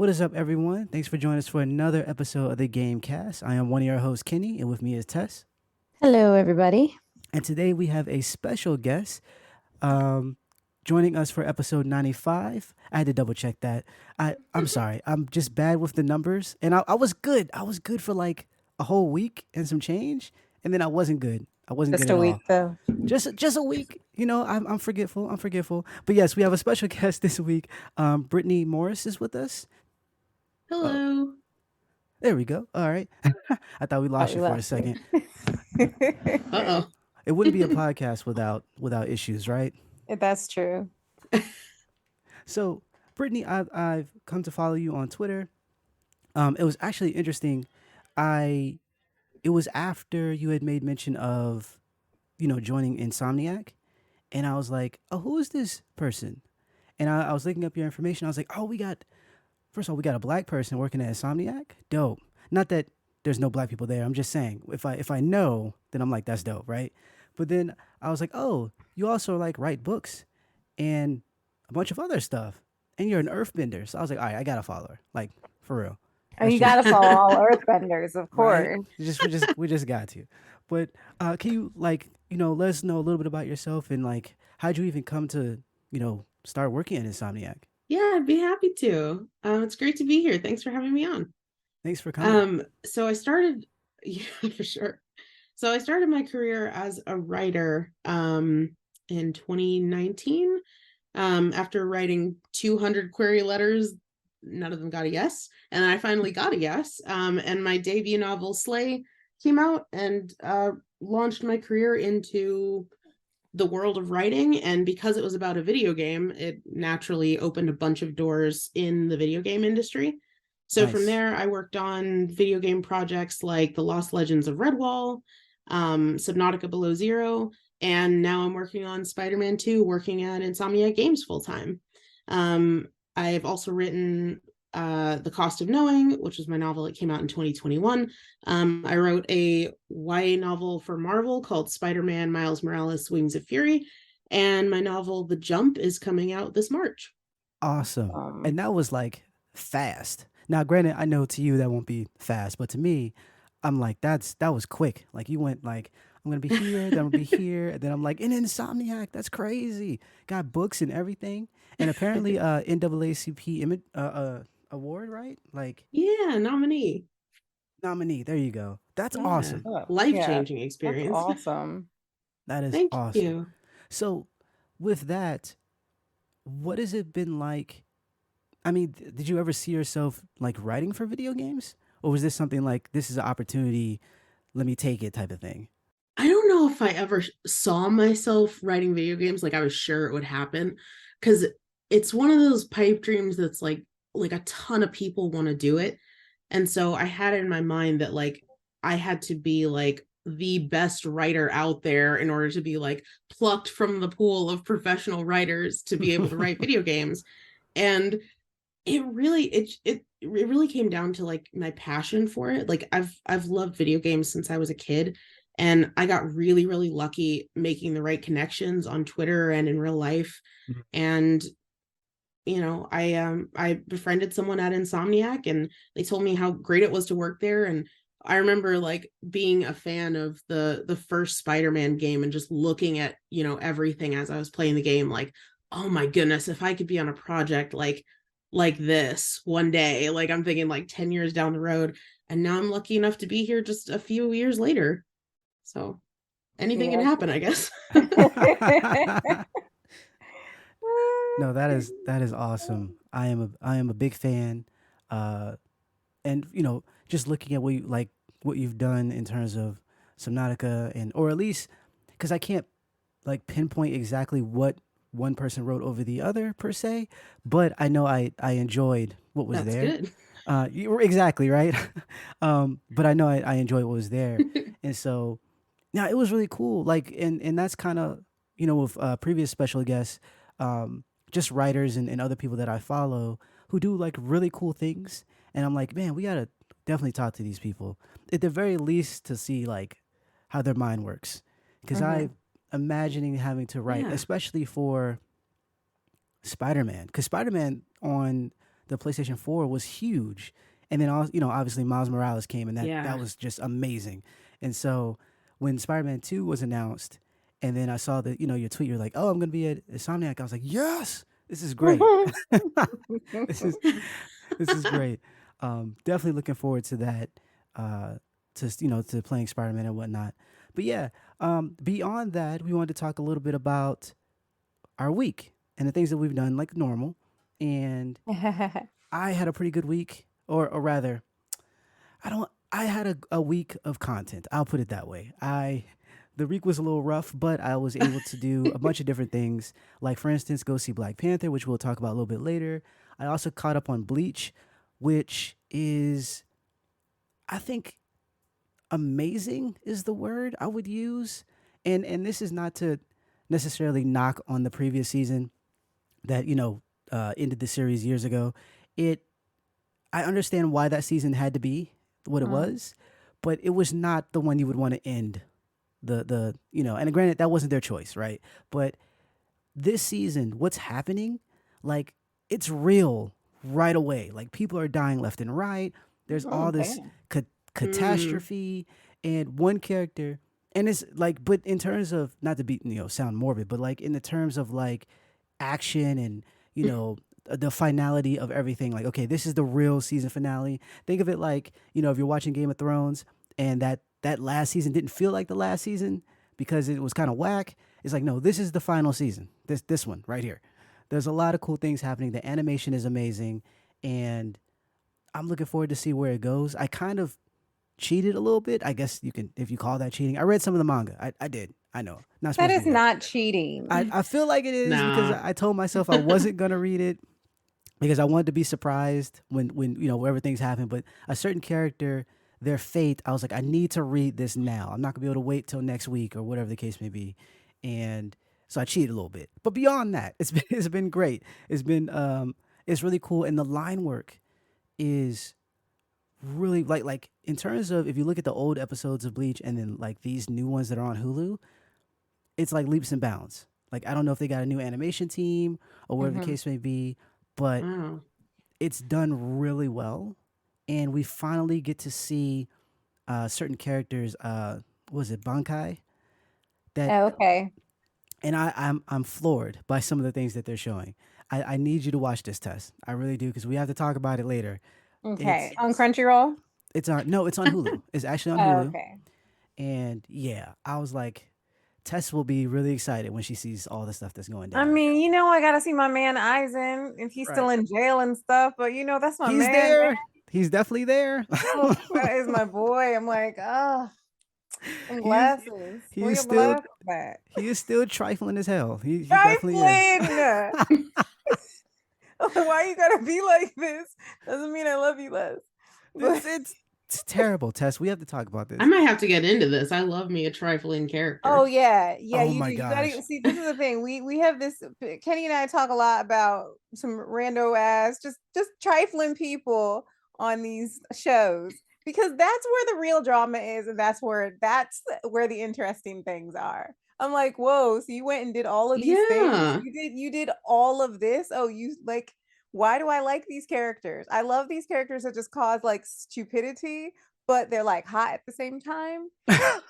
What is up, everyone? Thanks for joining us for another episode of the Game Cast. I am one of your hosts, Kenny, and with me is Tess. Hello, everybody. And today we have a special guest um, joining us for episode 95. I had to double check that. I'm sorry. I'm just bad with the numbers. And I was good. I was good for like a whole week and some change. And then I wasn't good. I wasn't good Just at a week, all. though. Just a week. You know, I'm forgetful. I'm forgetful. But yes, we have a special guest this week. Brittney Morris is with us. Oh, Hello. there we go. All right. I thought we Thought lost we you for a lost second. you. Uh-oh. It wouldn't be a podcast without issues, right? That's true. So, Brittany, I've come to follow you on Twitter. It was actually interesting. I It was after you had made mention of, joining Insomniac, and I was like, oh, who is this person? And I was looking up your information. I was like, oh, first of all, we got a black person working at Insomniac. Dope. Not that there's no black people there. I'm just saying, if I know, then I'm like, that's dope, right? But then I was like, oh, you also like write books and a bunch of other stuff, and you're an earthbender. So I was like, all right, I gotta follow her, like for real. Oh, That's you just got to follow all Earthbenders, of right. course. We just got to. But can you let us know a little bit about yourself and like how'd you even come to start working at Insomniac? Yeah, I'd be happy to. It's great to be here. Thanks for having me on. Thanks for coming. So I started, yeah, for sure. So I started my career as a writer in 2019. After writing 200 query letters, none of them got a yes. And I finally got a yes. And my debut novel, Slay, came out and launched my career into the world of writing. And because it was about a video game, it naturally opened a bunch of doors in the video game industry. So from Nice. there, I worked on video game projects like The Lost Legends of Redwall, Subnautica Below Zero, and now I'm working on Spider-Man 2, working at Insomniac Games full-time. I've also written The Cost of Knowing, which was my novel that came out in 2021. I wrote a YA novel for Marvel called Spider-Man Miles Morales Wings of Fury, and my novel The Jump is coming out this March. Awesome. Um, And that was like fast. Now, granted, I know to you that won't be fast, but to me, I'm like, that was quick. Like you went like, I'm gonna be here, then I'm gonna be here, and then I'm like in Insomniac. That's crazy. Got books and everything, and apparently, NAACP award, right? Like Yeah, nominee. nominee. There you go. That's Yeah. awesome. oh, yeah, Life-changing that's experience. awesome. That is Thank awesome. you. So, with that, what has it been like? I mean, did you ever see yourself like writing for video games? Or was this something like this is an opportunity, let me take it type of thing? I don't know if I ever saw myself writing video games like I was sure it would happen, because it's one of those pipe dreams that's like a ton of people want to do it. And so I had it in my mind that like I had to be like the best writer out there in order to be like plucked from the pool of professional writers to be able to write video games. And it really came down to like my passion for it. Like I've loved video games since I was a kid, and I got really lucky making the right connections on Twitter and in real life. Mhm. And I befriended someone at Insomniac, and they told me how great it was to work there. And I remember like being a fan of the first Spider-Man game and just looking at everything as I was playing the game, like, oh my goodness, if I could be on a project like this one day. Like I'm thinking like 10 years down the road, and now I'm lucky enough to be here just a few years later. So anything can Yeah. happen, I guess. No, that is awesome. I am a big fan, uh, and just looking at what you've done in terms of Subnautica, and or at least because I can't like pinpoint exactly what one person wrote over the other per se, but I know I enjoyed what was That's there. good. You were exactly right. But I know I enjoyed what was there, and so yeah, it was really cool. Like, and that's kind of with previous special guests, just writers and other people that I follow who do like really cool things, and I'm like, man, we gotta definitely talk to these people at the very least to see like how their mind works, because Mhm. I imagining having to write, Yeah. especially for Spider-Man, because Spider-Man on the PlayStation 4 was huge. And then you know, obviously Miles Morales came, and that Yeah. was just amazing. And so when Spider-Man 2 was announced, and then I saw that, you know, your tweet, you're like, "Oh, I'm going to be at Insomniac." I was like, "Yes, this is great. this is this is great." Definitely looking forward to that. To you know, to playing Spider-Man and whatnot. But yeah, beyond that, we wanted to talk a little bit about our week and the things that we've done like normal. And I had a pretty good week, or rather, I don't. I had a week of content. I'll put it that way. The week was a little rough, but I was able to do a bunch of different things. Like for instance, go see Black Panther, which we'll talk about a little bit later. I also caught up on Bleach, which is, I think, amazing is the word I would use. And this is not to necessarily knock on the previous season that, you know, ended the series years ago. It I understand why that season had to be what it Mm. was, but it was not the one you would want to end the you know. And granted, that wasn't their choice, right? But this season, what's happening, like, it's real right away. Like, people are dying left and right. There's Oh, all this damn. Mm. catastrophe, and one character, and it's like, but in terms of, not to be, you know, sound morbid, but like in the terms of like action and, you know, the finality of everything. Like, okay, this is the real season finale. Think of it like, you know, if you're watching Game of Thrones and that last season didn't feel like the last season because it was kind of whack. It's like, no, this is the final season. This one right here. There's a lot of cool things happening. The animation is amazing, and I'm looking forward to see where it goes. I kind of cheated a little bit. I guess you can, if you call that cheating. I read some of the manga. I did. I know. Not That supposed to is do that. not cheating. I feel like it is because Nah. I told myself I wasn't gonna read it because I wanted to be surprised when you know, wherever things happen. But a certain character, their fate, I was like, I need to read this now. I'm not gonna be able to wait till next week or whatever the case may be. And so I cheated a little bit. But beyond that, it's been great. It's really cool, and the line work is really like in terms of, if you look at the old episodes of Bleach and then like these new ones that are on Hulu, it's like leaps and bounds. Like, I don't know if they got a new animation team or whatever the Hmm. case may be, but Wow. it's done really well, and we finally get to see certain characters. What was it, Bankai? That, Oh, okay. and I'm floored by some of the things that they're showing. I need you to watch this, Test. I really do, because we have to talk about it later. Okay. It's On Crunchyroll? it's on, no, it's on Hulu. It's actually on Oh, Hulu, okay. and yeah, I was like, Tess will be really excited when she sees all the stuff that's going I down. mean, I gotta see my man Eisen if he's still Right. in jail and stuff, but that's my He's man, man. there. He's definitely there. Oh, that is my boy. I'm like, oh, them he is glasses. he Where is your still glasses at? he is still trifling as hell. He definitely is. Trifling. Why you gotta be like this? Doesn't mean I love you less. But It's terrible, Tess. We have to talk about I this. might have to get into this. I love me a trifling oh character. yeah, yeah, Oh you do. my You gotta gosh. see. This is the thing. We have this. Kenny and I talk a lot about some rando ass, just trifling people on these shows because that's where the real drama is, and that's where the interesting things are. I'm like, whoa! So you went and did all of these things. Yeah. You did all of this. Oh, you like. Why do I like these characters? I love these characters that just cause like stupidity, but they're like hot at the same time,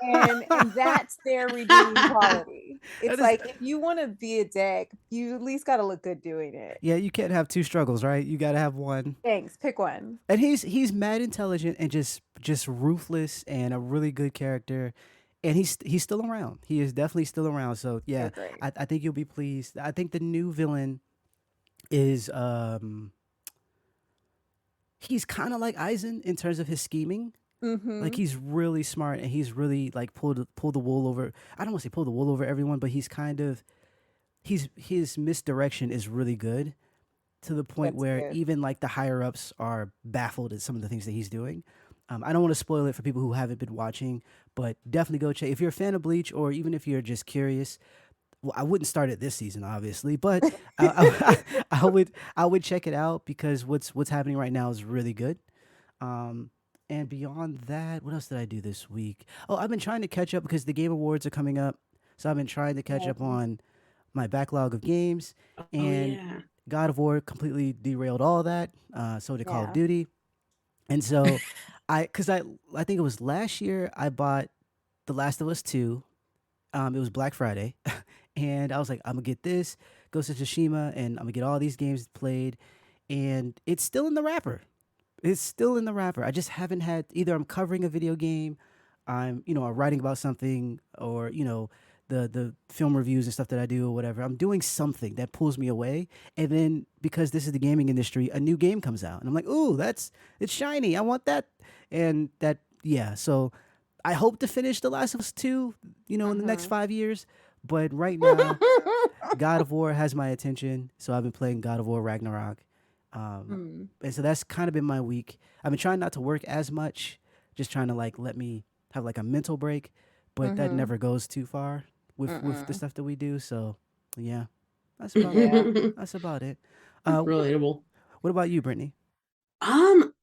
and that's their redeeming quality. That It's is, like if you want to be a dick, you at least got to look good doing it. yeah, you can't have two struggles, right? You got to have one. Thanks, pick one. And he's mad intelligent and just ruthless and a really good character. And he's still around. He is definitely still around. So So yeah, great. I think you'll be pleased. I think the new villain is he's kind of like Eisen in terms of his scheming. Like, Mm-hmm. he's really smart, and he's really like pull the wool over. I don't want to say pull the wool over everyone, but he's kind of, his misdirection is really good, to the point That's where good. even like the higher ups are baffled at some of the things that he's doing. I don't want to spoil it for people who haven't been watching, but definitely go check if you're a fan of Bleach, or even if you're just curious. Well, I wouldn't start it this season, obviously, but I would check it out, because what's happening right now is really good. Um, and beyond that, what else did I do this week? Oh, I've been trying to catch up because the Game Awards are coming up, so I've been trying to catch up Mhm. on my backlog of games, Oh and yeah. God of War completely derailed all that. So did Call of Yeah. Duty. And so I think it was last year I bought The Last of Us 2. It was Black Friday. And I was like, I'm gonna get this, Ghost of Tsushima, and I'm gonna get all these games played. And it's still in the wrapper. It's still in the wrapper. I just haven't had either I'm covering a video game, I'm writing about something, or, the film reviews and stuff that I do or whatever. I'm doing something that pulls me away. And then because this is the gaming industry, a new game comes out. And I'm like, ooh, it's shiny. I want that. And that, yeah. So I hope to finish The Last of Us 2, in the next Mm-hmm. 5 years. But right now, God of War has my attention. So I've been playing God of War Ragnarok. Um, Mm. and so that's kind of been my week. I've been trying not to work as much, just trying to like let me have like a mental break, but that Mm-hmm. never goes too far with the Mm-mm. stuff that we do. So yeah, that's about Yeah. that's about it. What Relatable. about you, Brittany?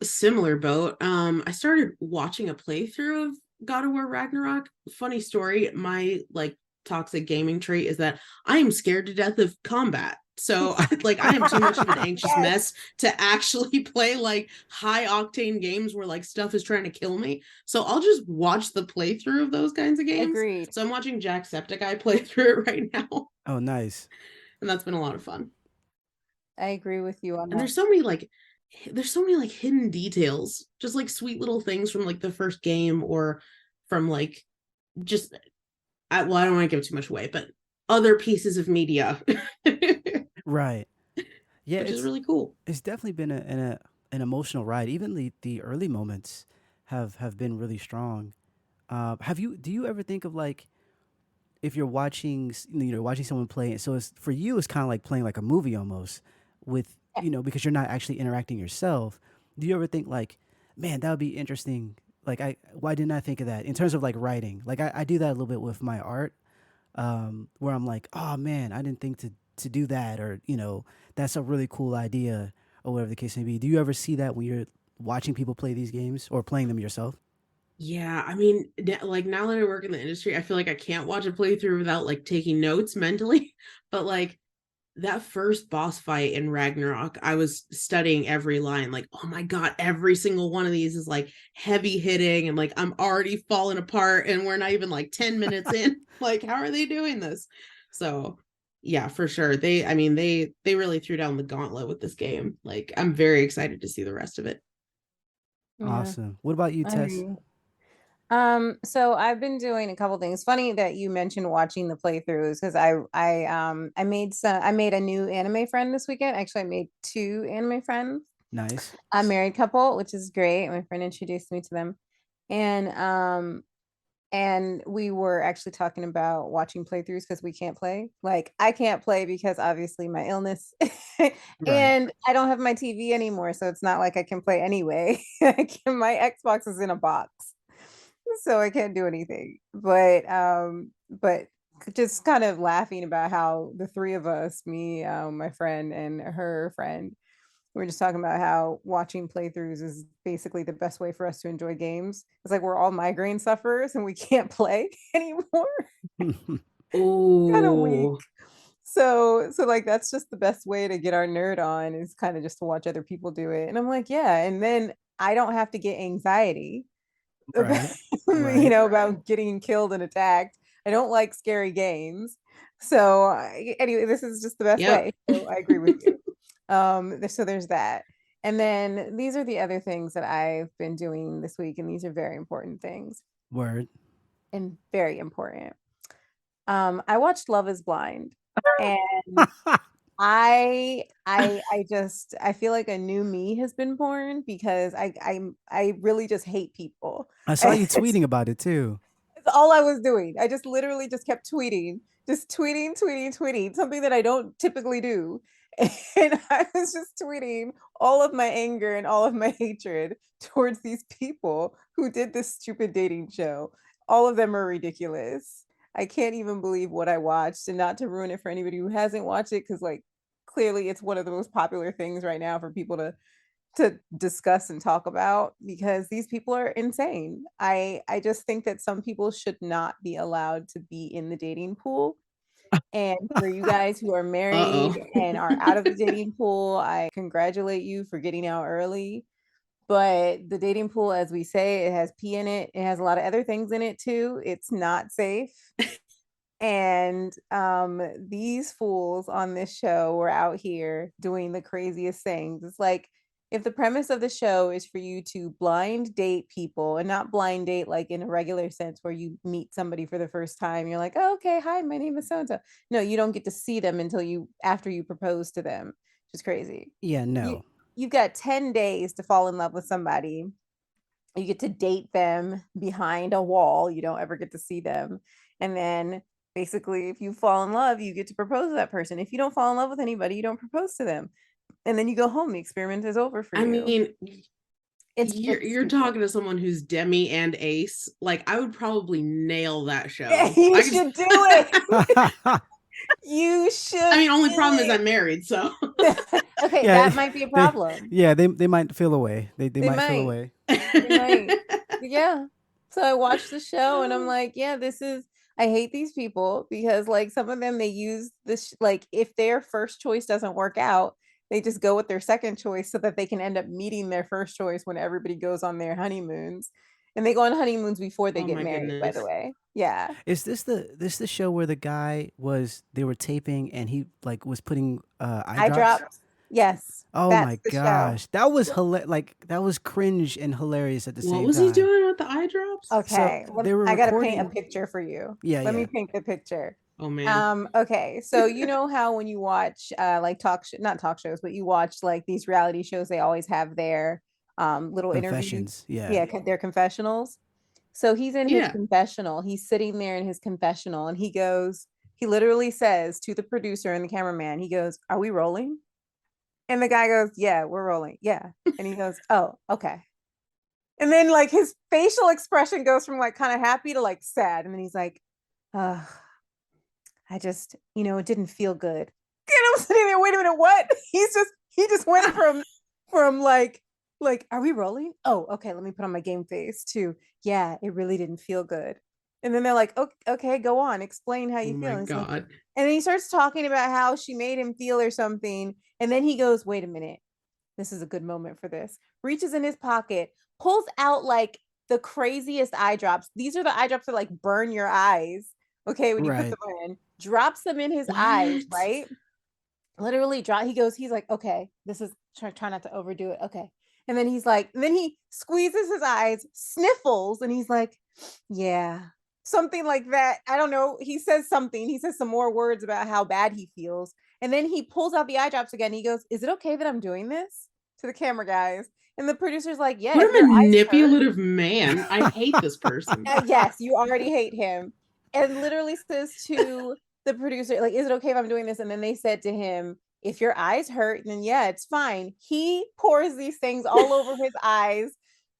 Similar boat. I started watching a playthrough of God of War Ragnarok. Funny story, my like toxic gaming trait is that I am scared to death of combat. So I am too much of an anxious Yes. mess to actually play like high octane games where like stuff is trying to kill me. So I'll just watch the playthrough of those kinds of games. Agreed. So I'm watching Jacksepticeye play through it right now, Oh, nice. and that's been a lot of fun. I agree with you on And that. there's so many like hidden details, just like sweet little things from like the first game or from like just well, I don't want to give too much away, but other pieces of media, Right. Yeah, which is really cool. it's definitely been an emotional ride. Even the early moments have been really strong. Do you ever think of like if you're watching watching someone play it, so it's for you it's kind of like playing like a movie almost with because you're not actually interacting yourself. Do you ever think like, man, that would be interesting, like I why didn't I think of that in terms of like writing? Like I do that a little bit with my art, where I'm like, oh man, I didn't think to do that, or that's a really cool idea, or whatever the case may be. Do you ever see that when you're watching people play these games or playing them yourself? Yeah, I mean, like now that I work in the industry, I feel like I can't watch a playthrough without like taking notes mentally. But like that first boss fight in Ragnarok, I was studying every line, like, oh my God, every single one of these is like heavy hitting, and like I'm already falling apart, and we're not even like 10 minutes in. Like, how are they doing this? So yeah, for sure. I mean, they really threw down the gauntlet with this game. Like, I'm very excited to see the rest of it. Yeah, Awesome. What about you, I Tess? agree. So I've been doing a couple things. Funny that you mentioned watching the playthroughs because I made a new anime friend this weekend. Actually, I made two anime friends. Nice. A married couple, which is great. My friend introduced me to them. And we were actually talking about watching playthroughs because we can't play. Like I can't play because obviously my illness Right. and I don't have my TV anymore, so it's not like I can play anyway. My Xbox is in a box, so I can't do anything. But just kind of laughing about how the three of us, me, my friend, and her friend, we're just talking about how watching playthroughs is basically the best way for us to enjoy games. It's like we're all migraine sufferers and we can't play anymore. Kind of weak. Oh, So like that's just the best way to get our nerd on is kind of just to watch other people do it. And I'm like, yeah, and then I don't have to get anxiety about Right. Right. about getting killed and attacked. I don't like scary games. So anyway, this is just the best yep. way. So I agree with you. So there's that. And then these are the other things that I've been doing this week, and these are very important things Word. and very important. I watched Love is Blind, and I feel like a new me has been born because I really just hate people. I saw you tweeting about it too. That's all I was doing. I just literally just kept tweeting, just tweeting, tweeting, tweeting, something that I don't typically do. And I was just tweeting all of my anger and all of my hatred towards these people who did this stupid dating show. All of them are ridiculous. I can't even believe what I watched, and not to ruin it for anybody who hasn't watched it, because like clearly it's one of the most popular things right now for people to discuss and talk about because these people are insane. I just think that some people should not be allowed to be in the dating pool And for you guys who are married Uh-oh. and are out of the dating pool, I congratulate you for getting out early. But the dating pool, as we say, it has pee in it. It has a lot of other things in it too. It's not safe. And these fools on this show were out here doing the craziest things. It's like if the premise of the show is for you to blind date people, and not blind date like in a regular sense where you meet somebody for the first time, you're like, oh, okay, hi, my name is so and so. No, you don't get to see them until you after you propose to them, which is crazy. Yeah, You no. you've got 10 days to fall in love with somebody. You get to date them behind a wall. You don't ever get to see them. And then basically, if you fall in love, you get to propose to that person. If you don't fall in love with anybody, you don't propose to them. And then you go home. The experiment is over for I you. mean, It's you're stupid. talking to someone who's Demi and Ace. Like, I would probably nail that Yeah, show. you I could. should do it. You I should mean, only do problem is I'm married, so. it. Okay, Yeah, that might be a they problem. they might feel away. They They might feel might. away. They might. Yeah. So I watched the show and I'm like, yeah, this is I hate these people because like some of them they use this like if their first choice doesn't work out, they just go with their second choice so that they can end up meeting their first choice when everybody goes on their honeymoons. And they go on honeymoons before they Oh get my married, by the goodness. way. Yeah. Is this the show where the guy was they were taping and he like was putting eye I drops? dropped. Yes, Oh that's my the show. gosh. That was like that was cringe and hilarious at the What same was he time. doing with the eye drops? So Okay, they were I gotta paint a recording. picture for you. Yeah, Let me yeah. paint the picture. Oh man. Okay, so you know how when you watch like not talk shows, but you watch like these reality shows, they always have their little interviews. Confessions. Yeah. Yeah, their confessionals. So he's in his Yeah. confessional. He's sitting there in his confessional, and he literally says to the producer and the cameraman, he goes, "Are we rolling?" And the guy goes, "Yeah, we're rolling. Yeah." And he goes, "Oh, okay." And then like his facial expression goes from like kind of happy to like sad. And then he's like, I just, it didn't feel good. And I'm sitting there, wait a minute, what? He just went from like, are we rolling? Oh, okay, let me put on my game face to, yeah, it really didn't feel good. And then they're like, okay, go on, explain how Oh you feel. my And he's like, god. and then he starts talking about how she made him feel or something. And then he goes, wait a minute, this is a good moment for this. Reaches in his pocket, pulls out like the craziest eye drops. These are the eye drops that like burn your eyes. Okay, when you put Right. them in, drops them in his eyes, What? right? Literally drop. He's like, okay, this is try not to overdo it. Okay. And then then he squeezes his eyes, sniffles, and he's like, yeah, something like that. I don't know. He says something. He says some more words about how bad he feels. And then he pulls out the eye drops again. He goes, is it okay that I'm doing this to the camera guys? And the producer's like, yeah, What if a your eyes hurt, manipulative man. I hate this person. yes, you already hate him. And literally says to the producer, like, is it okay if I'm doing this? And then they said to him, if your eyes hurt, then yeah, it's fine. He pours these things all over his eyes.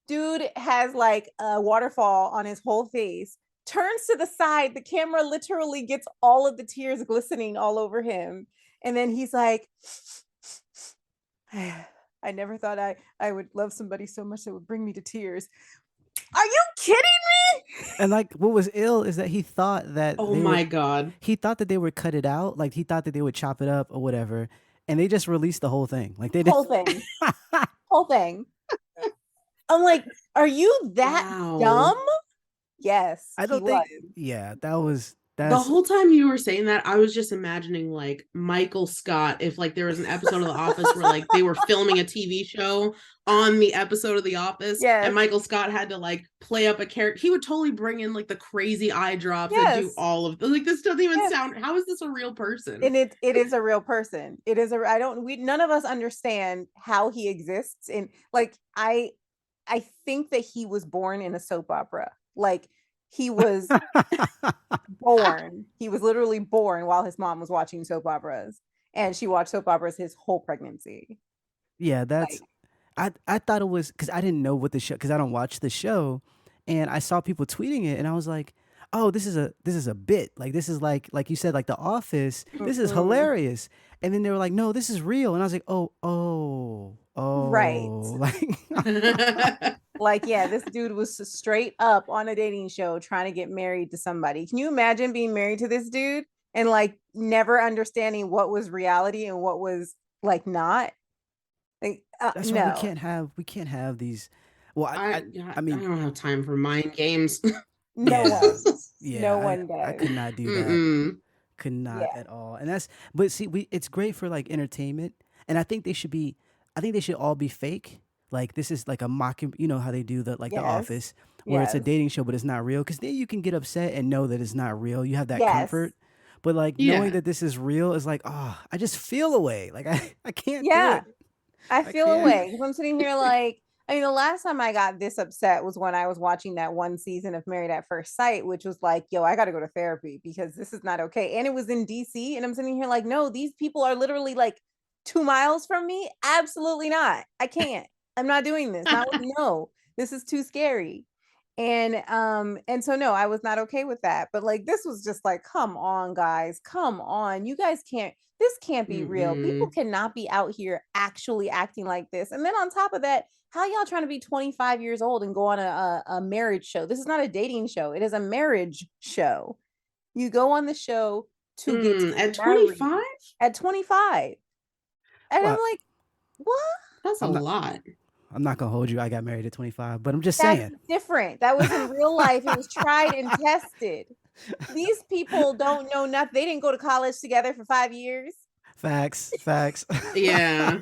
Dude has like a waterfall on his whole face, turns to the side. The camera literally gets all of the tears glistening all over him. And then he's like, I never thought I would love somebody so much that would bring me to tears. Are you kidding me? And like what was ill is that he thought that Oh they would my god. he thought that they would cut it out, like he thought that they would chop it up or whatever, and they just released the whole thing. Like they did. Whole thing. Whole thing. I'm like, are you that Wow. dumb? Yes, I he don't was. think yeah, The that's whole time you were saying that, I was just imagining like Michael Scott, if like there was an episode of The Office where like they were filming a TV show on the episode of The Office, and Yes. Michael Scott had to like play up a character. He would totally bring in like the crazy eye drops and do Yes. all of like this doesn't even Yes. sound. How is this a real person? And it is a real person. It is a I don't we none of us understand how he exists. And like I think that he was born in a soap opera. Like he was born. He was literally born while his mom was watching soap operas. And she watched soap operas his whole pregnancy. yeah, Like, that's I thought it was because I didn't know what the show because I don't watch the show, and I saw people tweeting it, and I was like, oh, this is a bit like this is like you said like The Office. This is mm-mm. hilarious, and then they were like, no, this is real, and I was like, Right. like Like, yeah, this dude was straight up on a dating show trying to get married to somebody. Can you imagine being married to this dude? and like never understanding what was reality and what was like not. Like That's why no, we can't have these. Well, Yeah, I I mean, don't have time for mind games. no yeah, one, no yeah. one I does. could not do that. Mm-mm. Could not Yeah. at all. And that's but see, we it's great for like entertainment, and I think they should be. I think they should all be fake. Like this is like a mocking. You know how they do the like The Yes. Office, where it's a Yes. dating show, but it's not real. Because then you can get upset and know that it's not real. You have that Yes. comfort. But like knowing Yeah. that this is real is like, oh, I just feel away. Like I can't do Yeah. it. I I feel can't. away because I'm sitting here like, I mean, the last time I got this upset was when I was watching that one season of Married at First Sight, which was like, yo, I got to go to therapy because this is not okay. And it was in DC. And I'm sitting here like, no, these people are literally like 2 miles from me. Absolutely not. I can't. I'm not doing this. Not with no. This is too scary. And so no, I was not okay with that. But like this was just like, come on, guys, come on. You guys can't, this can't be real. People Mm-mm. cannot be out here actually acting like this. And then on top of that, how y'all trying to be 25 years old and go on a marriage show? This is not a dating show. It is a marriage show. You go on the show to get At married 25? at 25. And I'm Well, like, what? That's a I'm not. lot. I'm not gonna hold you. I got married at 25, but I'm just That's saying. different. That was in real life. It was tried and tested. These people don't know nothing. They didn't go to college together for 5 years. Facts, facts. Yeah.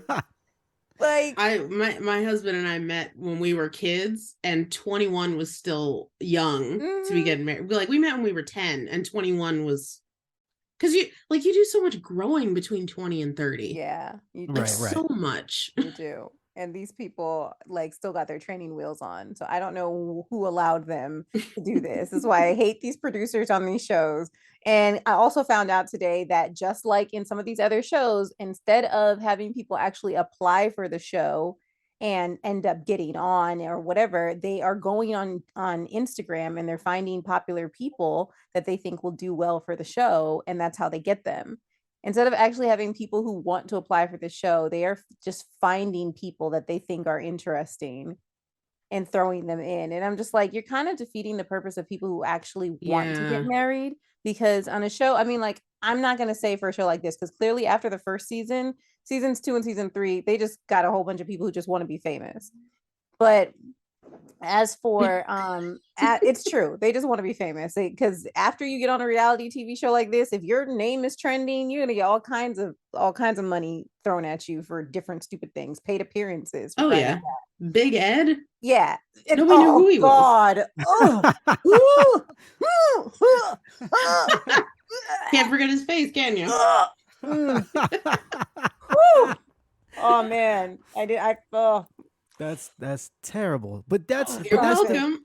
Like, My husband and I met when we were kids, and 21 was still young to be mhm. getting married. Like we met when we were 10, and 21 was because you do so much growing between 20 and 30. Yeah, you Like Right, do. right. so much. You do. And these people like still got their training wheels on. So I don't know who allowed them to do this. This is why I hate these producers on these shows. And I also found out today that just like in some of these other shows, instead of having people actually apply for the show and end up getting on or whatever, they are going on Instagram and they're finding popular people that they think will do well for the show, and that's how they get them. Instead of actually having people who want to apply for the show, they are just finding people that they think are interesting and throwing them in. And I'm just like, you're kind of defeating the purpose of people who actually want to get Yeah. married. Because on a show, I mean, like, I'm not going to say for a show like this, because clearly after the first season, seasons 2 and season 3, they just got a whole bunch of people who just want to be famous. But as for it's true, they just want to be famous because after you get on a reality TV show like this, if your name is trending, you're gonna get all kinds of money thrown at you for different stupid things, paid appearances, for Oh crying out yeah. Big Ed. yeah. And Nobody knew who oh he was. god, oh ooh, ooh, Can't forget his face, can you? mm, whew. Oh man, oh That's terrible. But You're stop it. welcome.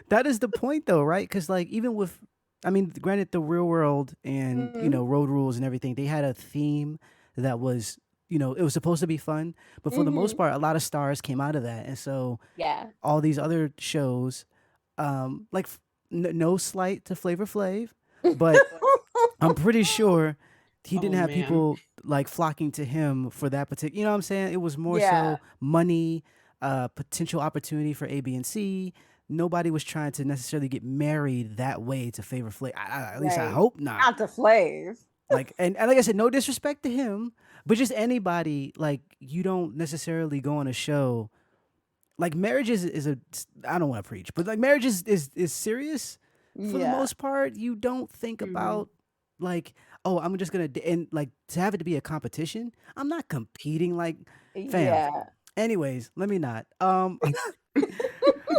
that is the point though, right? Because like even with, I mean, granted, the real world and Mm-hmm. road rules and everything, they had a theme that was it was supposed to be fun, but for the most Mm-hmm. part, a lot of stars came out of that, and so Yeah. all these other shows, like no slight to Flavor Flav, but I'm pretty sure he didn't Oh have man. people like flocking to him for that particular. You know what I'm saying? It was more Yeah. so money, potential opportunity for A, B, and C. Nobody was trying to necessarily get married that way to Flavor Flav. At least I Right. hope not. Not the Flav. Like, and like I said, no disrespect to him, but just anybody. Like, you don't necessarily go on a show. Like, marriage is a. I don't want to preach, but like, marriage is serious for the Yeah. most part. You don't think Mhm. about like, oh, I'm just gonna and like to have it to be a competition. I'm not competing. Like, fam. Yeah. Anyways, let me not.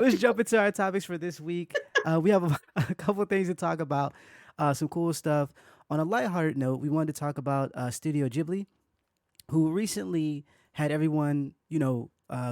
Let's jump into our topics for this week. We have a couple of things to talk about. Some cool stuff. On a lighthearted note, we wanted to talk about Studio Ghibli, who recently had everyone,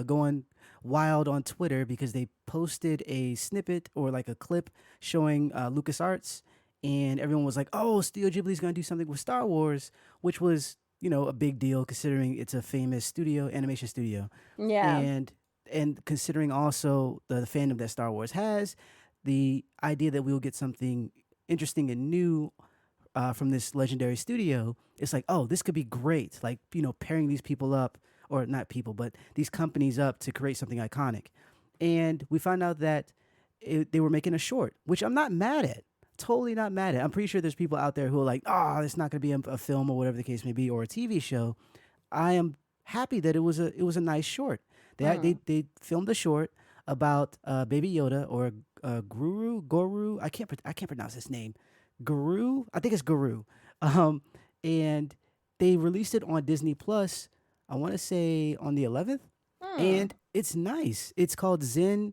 going wild on Twitter because they posted a snippet or like a clip showing LucasArts, and everyone was like, "Oh, Studio Ghibli is going to do something with Star Wars," which was, a big deal considering it's a famous studio, animation studio, Yeah. and considering also the fandom that Star Wars has, the idea that we'll get something interesting and new from this legendary studio, it's like, oh, this could be great. Like, pairing these people up, or not people, but these companies up to create something iconic. And we found out that they were making a short, which I'm not mad at. totally not mad at it. I'm pretty sure there's people out there who are like, oh, it's not going to be a film or whatever the case may be, or a TV show. I am happy that it was a nice short. They filmed a short about Baby Yoda, or Guru. I can't pronounce his name. Guru. I think it's Guru. Um, and they released it on Disney Plus. I want to say on the 11th, Hmm. and it's nice. It's called Zen,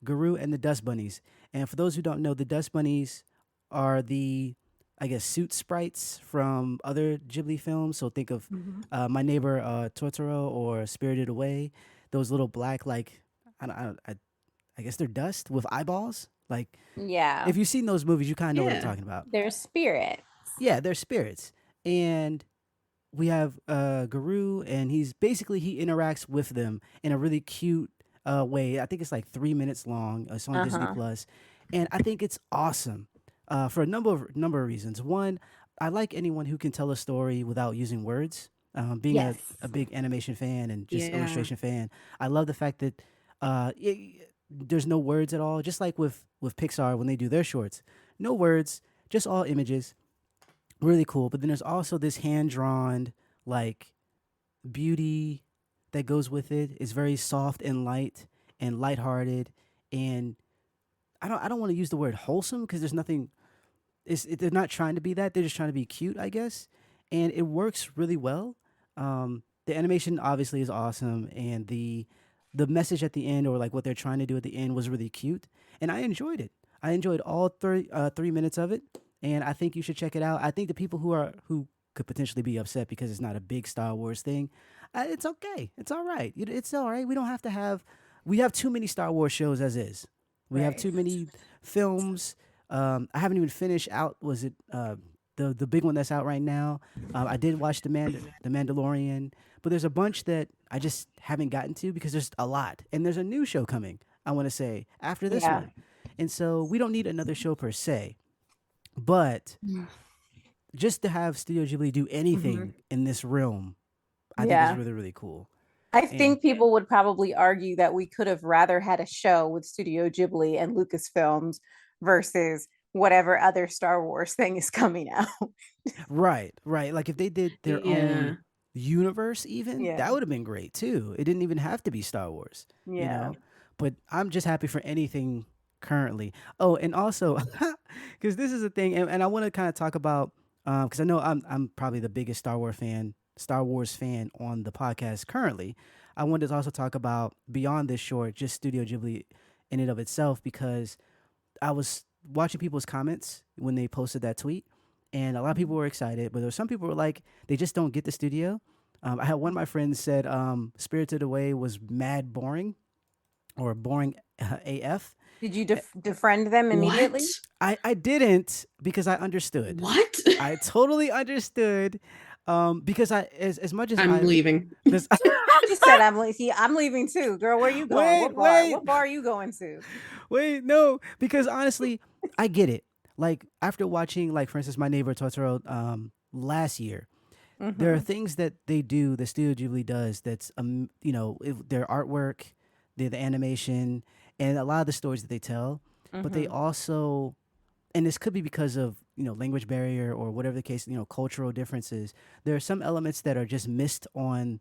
Guru, and the Dust Bunnies. And for those who don't know, the Dust Bunnies are the, I guess, suit sprites from other Ghibli films. So think of Mhm. My Neighbor Totoro or Spirited Away. Those little black, like, I guess they're dust with eyeballs. Like, Yeah. if you've seen those movies, you kind of know what I'm Yeah. talking about. Their spirits. Yeah, they're spirits. And we have Guru, and he interacts with them in a really cute way. I think it's like 3 minutes long. It's on Disney Uh-huh. Plus, and I think it's awesome for a number of reasons. One, I like anyone who can tell a story without using words. Being Yes. a big animation fan and just Yeah. illustration fan, I love the fact that there's no words at all. Just like with Pixar when they do their shorts, no words, just all images, really cool. But then there's also this hand drawn, like, beauty that goes with it. It's very soft and light and lighthearted, and I don't want to use the word wholesome because there's nothing. They're not trying to be that. They're just trying to be cute, I guess, and it works really well. The animation obviously is awesome, and the message at the end, or like what they're trying to do at the end, was really cute, and I enjoyed it. I enjoyed all 3 minutes of it, and I think you should check it out. I think the people who could potentially be upset because it's not a big Star Wars thing, it's okay. It's all right. It's all right. We don't have to have. We have too many Star Wars shows as is. We have Right. too many films. I haven't even finished out. Was it the big one that's out right now? I did watch the Mandalorian, but there's a bunch that I just haven't gotten to because there's a lot, and there's a new show coming. I want to say after this Yeah. one, and so we don't need another show per se, but just to have Studio Ghibli do Mhm. anything in this realm, I think is Yeah. really really cool. I And think people would probably argue that we could have rather had a show with Studio Ghibli and Lucasfilms versus whatever other Star Wars thing is coming out. right, right, like if they did their Yeah. own universe, even Yeah. that would have been great too. It didn't even have to be Star Wars, you Yeah. know. But I'm just happy for anything currently. Oh, and also because this is a thing, and I want to kind of talk about because I know I'm probably the biggest Star Wars fan on the podcast currently. I wanted to also talk about beyond this short, just Studio Ghibli in and of itself, because I was watching people's comments when they posted that tweet, and a lot of people were excited, but there were some people who were like, they just don't get the studio. I had one of my friends said Spirited Away was mad boring, or boring AF. Did you defriend them What? immediately? I didn't, because I understood. What? I totally understood, because as much as I'm I leaving. this She said, I'm leaving too. Girl, where you going? wait What bar? wait What bar are you going to? wait, no, because honestly, I get it. Like after watching, like for instance, My Neighbor Totoro last year, there are Mm-hmm. things that they do, the Studio Ghibli does, that's their artwork, the animation, and a lot of the stories that they tell. But they Mm-hmm. also, and this could be because of language barrier or whatever the case, cultural differences. There are some elements that are just missed on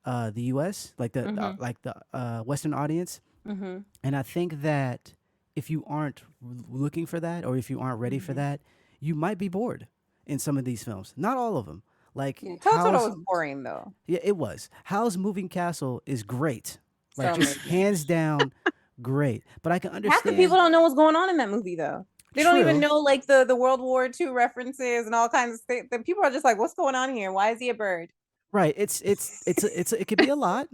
the U.S., like Mm-hmm. the Western audience. Mm-hmm. And I think that if you aren't looking for that, or if you aren't ready for Mm-hmm. that, you might be bored in some of these films. Not all of them. Like Yeah, Totoro Howl's, was boring though. yeah, it was. Howl's Moving Castle is great. Like So just amazing. hands down great. But I can Half the people understand. don't know what's going on in that movie though. They don't even True. know like the World War II references and all kinds of things. The people are just like, what's going on here? Why is he a bird? Right. It could be a lot,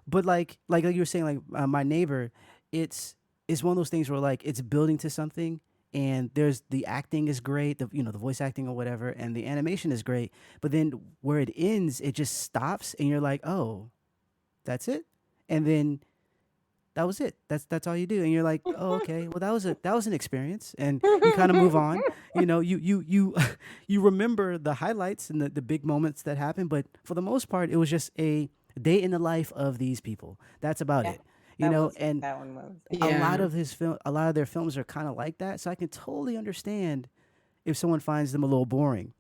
but like you were saying, like My Neighbor, it's one of those things where like it's building to something, and there's the acting is great, the voice acting or whatever, and the animation is great, but then where it ends, it just stops, and you're like, oh, that's it, and then that was it. That's all you do, and you're like, oh, okay, well that was an experience, and you kind of move on. You you remember the highlights and the big moments that happen, but for the most part, it was just a day in the life of these people. That's about Yeah. it. you know, and That one was a interesting. lot Yeah. of a lot of their films are kind of like that. So I can totally understand if someone finds them a little boring.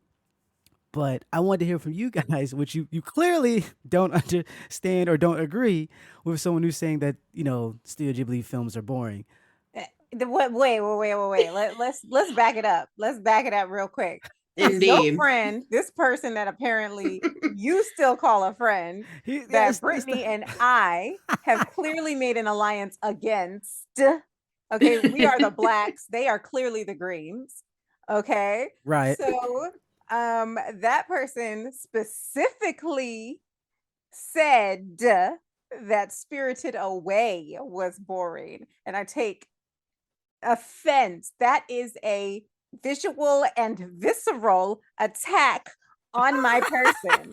But I wanted to hear from you guys, which you clearly don't understand or don't agree with someone who's saying that, Studio Ghibli films are boring. Wait. Let's back it up. Let's back it up real quick. Because your Indeed. friend, this person that apparently you still call a friend, Yeah, that Brittany and I have clearly made an alliance against. Okay, we are the blacks. They are clearly the greens. Okay, right. so that person specifically said that Spirited Away was boring, and I take offense. That is a visual and visceral attack on my person.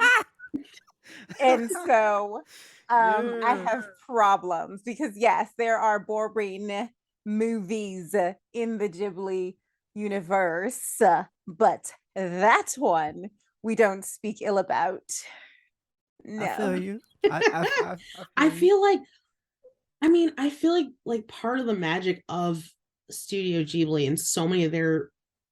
And so I Yeah. have problems because yes, there are boring movies in the Ghibli universe, but that one we don't speak ill about. I feel No. you. I I feel you. feel like I feel like part of the magic of Studio Ghibli and so many of their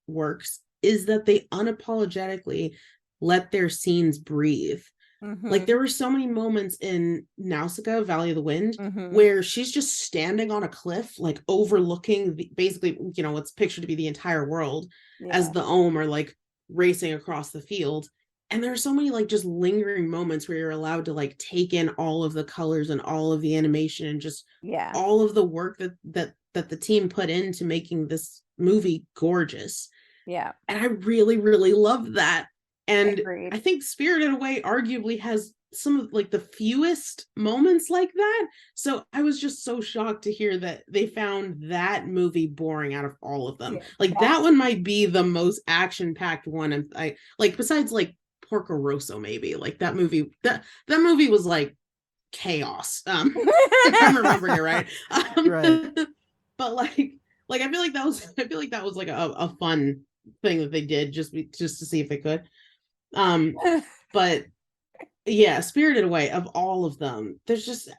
works is that they unapologetically let their scenes breathe. Like Mm-hmm. there were so many moments in Nausicaa, Valley of the Wind, Mm-hmm. where she's just standing on a cliff, like overlooking basically, what's pictured to be the entire world as Yeah. the Ohm are like racing across the field. And there's so many like just lingering moments where you're allowed to like take in all of the colors and all of the animation and just Yeah. all of the work that the team put into making this movie gorgeous. Yeah. And I really, really love that. And Agreed. I think Spirited Away arguably has some of like the fewest moments like that. So I was just so shocked to hear that they found that movie boring out of all of them. Yeah. Like that one might be the most action-packed one. And I like besides like Porco Rosso, maybe. Like that movie was like chaos. If I'm remembering it right. Right. But like I feel like that was like a fun thing that they did just to see if they could. But yeah, Spirited Away of all of them, there's just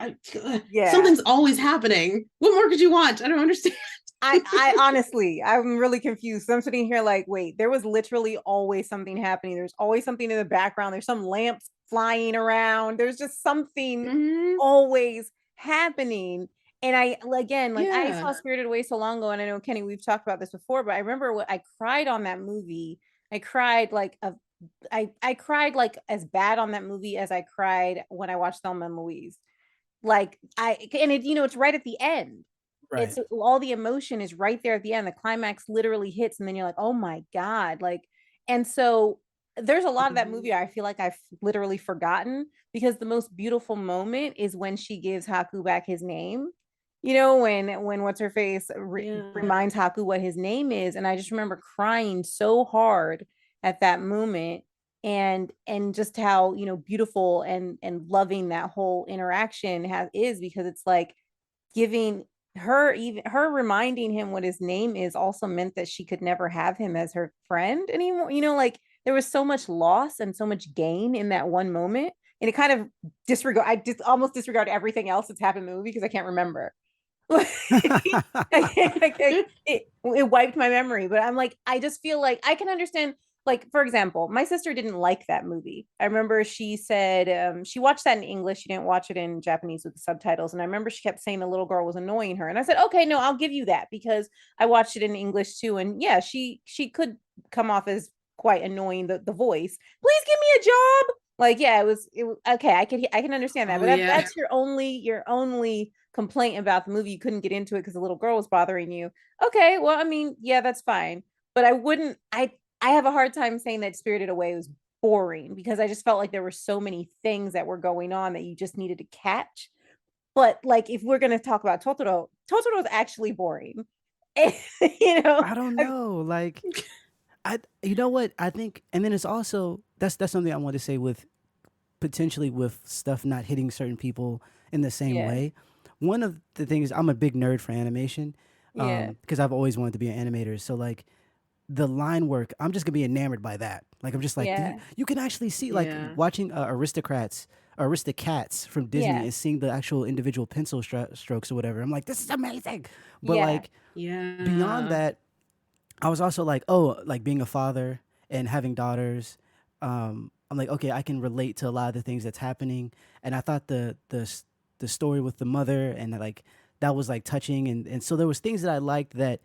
Yeah. something's always happening. What more could you want? I don't understand. I honestly, I'm really confused. I'm sitting here like, wait, there was literally always something happening. There's always something in the background. There's some lamps flying around. There's just something Mm-hmm. always happening. And again, like I Yeah. saw Spirited Away so long ago, and I know Kenny, we've talked about this before, but I remember what I cried on that movie. I cried like I cried like as bad on that movie as I cried when I watched Thelma and Louise. Like and it's right at the end. Right. It's all the emotion is right there at the end. The climax literally hits, and then you're like, oh my God. Like, and so there's a lot of that movie I feel like I've literally forgotten because the most beautiful moment is when she gives Haku back his name. When what's her face Yeah. reminds Haku what his name is, and I just remember crying so hard at that moment, and just how beautiful and loving that whole interaction is, because it's like giving her reminding him what his name is also meant that she could never have him as her friend anymore. Like there was so much loss and so much gain in that one moment, and it kind of almost disregard everything else that's happened in the movie because I can't remember. It wiped my memory, but I'm like, I just feel like I can understand. Like, for example, my sister didn't like that movie. I remember she said she watched that in English. She didn't watch it in Japanese with the subtitles. And I remember she kept saying the little girl was annoying her. And I said, okay, no, I'll give you that because I watched it in English too. And yeah, she could come off as quite annoying, the voice. Please give me a job. Like, yeah, it was okay. I can understand that, Oh but yeah. that's your only complaint about the movie. You couldn't get into it because the little girl was bothering you. Okay, well, I mean, yeah, that's fine. But I have a hard time saying that Spirited Away was boring because I just felt like there were so many things that were going on that you just needed to catch. But like, if we're gonna talk about Totoro is actually boring. you know, I don't I- know. Like, you know what? I think, and then it's also that's something I want to say with potentially with stuff not hitting certain people in the same yeah, way. One of the things, I'm a big nerd for animation, yeah, because I've always wanted to be an animator. So like the line work, I'm just gonna be enamored by that. Like I'm just like yeah, you can actually see like Yeah. watching Aristocrats Aristocats from Disney Yeah. and seeing the actual individual pencil strokes or whatever. I'm like, this is amazing. But Yeah. like beyond Yeah. that, I was also like, oh, like being a father and having daughters. I'm like, okay, I can relate to a lot of the things that's happening. And I thought the story with the mother and like that was like touching. And so there was things that I liked that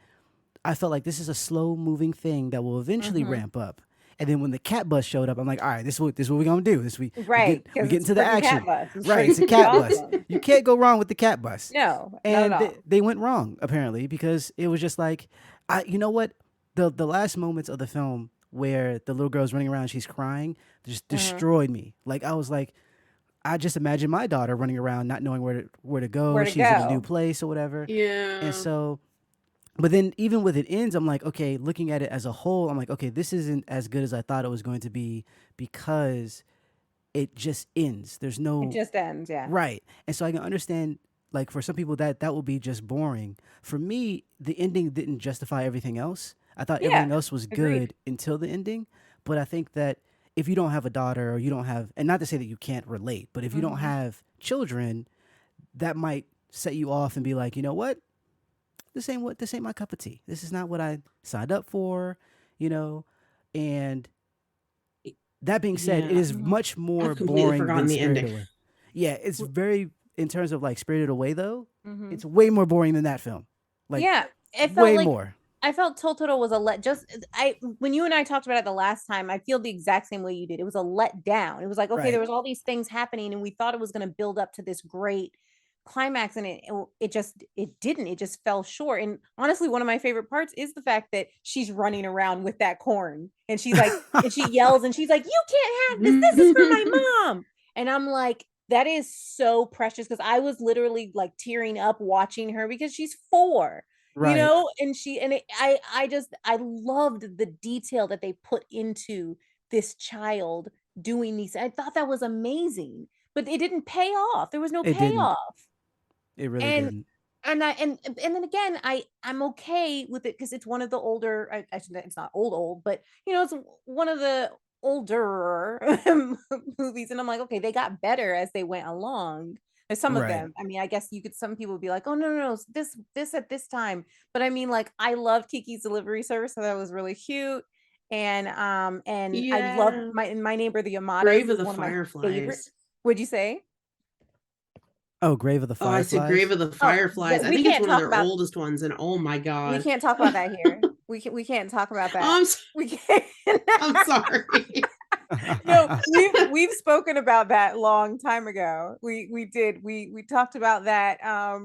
I felt like this is a slow moving thing that will eventually Mm-hmm. ramp up. And then when the cat bus showed up, I'm like, all right, this is what we're gonna do. This Right, we because get it's into the freaking cat action. bus. It's Right, it's a pretty cat bus. awesome. You can't go wrong with the cat bus. No, not at And all. they went wrong apparently because it was just like, you know what, the last moments of the film where the little girl's running around, she's crying, just Hmm. destroyed me. Like I was like, I just imagine my daughter running around not knowing where to go. Where to She's in a new go? place or whatever. And Yeah. so, but then even with it ends, I'm like, okay, looking at it as a whole, I'm like, okay, this isn't as good as I thought it was going to be because it just ends. There's It no just ends. Yeah. right. And so I can understand like for some people that will be just boring. For me, the ending didn't justify everything else. I thought Yeah. everything else was Agreed. good until the ending, but I think that if you don't have a daughter or you don't have, and not to say that you can't relate, but if you don't Hmm. have children, that might set you off and be like, you know what, this ain't my cup of tea. This is not what I signed up for, you know. And that being said, it Yeah. is Hmm. much more I've completely boring than forgotten the Spirited ending. Away. Yeah, it's very in terms of like Spirited Away though. Hmm. It's way more boring than that film. Like Yeah, it felt way like more. I felt Totoro was a let just I when you and I talked about it the last time, I feel the exact same way you did. It was a let down. It was like, okay, there Right. was all these things happening and we thought it was going to build up to this great climax and it just it didn't. It just fell short. And honestly, one of my favorite parts is the fact that she's running around with that corn and she's like and she yells and she's like, "You can't have this. This is for my mom." And I'm like, that is so precious because I was literally like tearing up watching her because she's 4, Right. and I just I loved the detail that they put into this child doing these. I thought that was amazing, but it didn't pay off. There was no It didn't. payoff. It really And didn't. and then again, I'm okay with it because it's one of the older. It's not old, but it's one of the older movies, and I'm like, okay, they got better as they went along. There's some of Right. them. I mean, I guess you could. Some people would be like, oh no, no, no, this at this time. But I mean, like, I love Kiki's Delivery Service, so that was really cute. And I love Yeah. my neighbor the Yamadas Grave of is the one of my favorite. Fireflies. Would you say? Oh, Grave of the Oh, I said Grave Fireflies. of the Oh, Fireflies. I we think it's can't one of talk their about oldest ones, and oh my we god. can't talk about that here. We can't talk about that. I'm s- We can't. I'm sorry. No, we've spoken about that long time ago. We did. We talked about that. I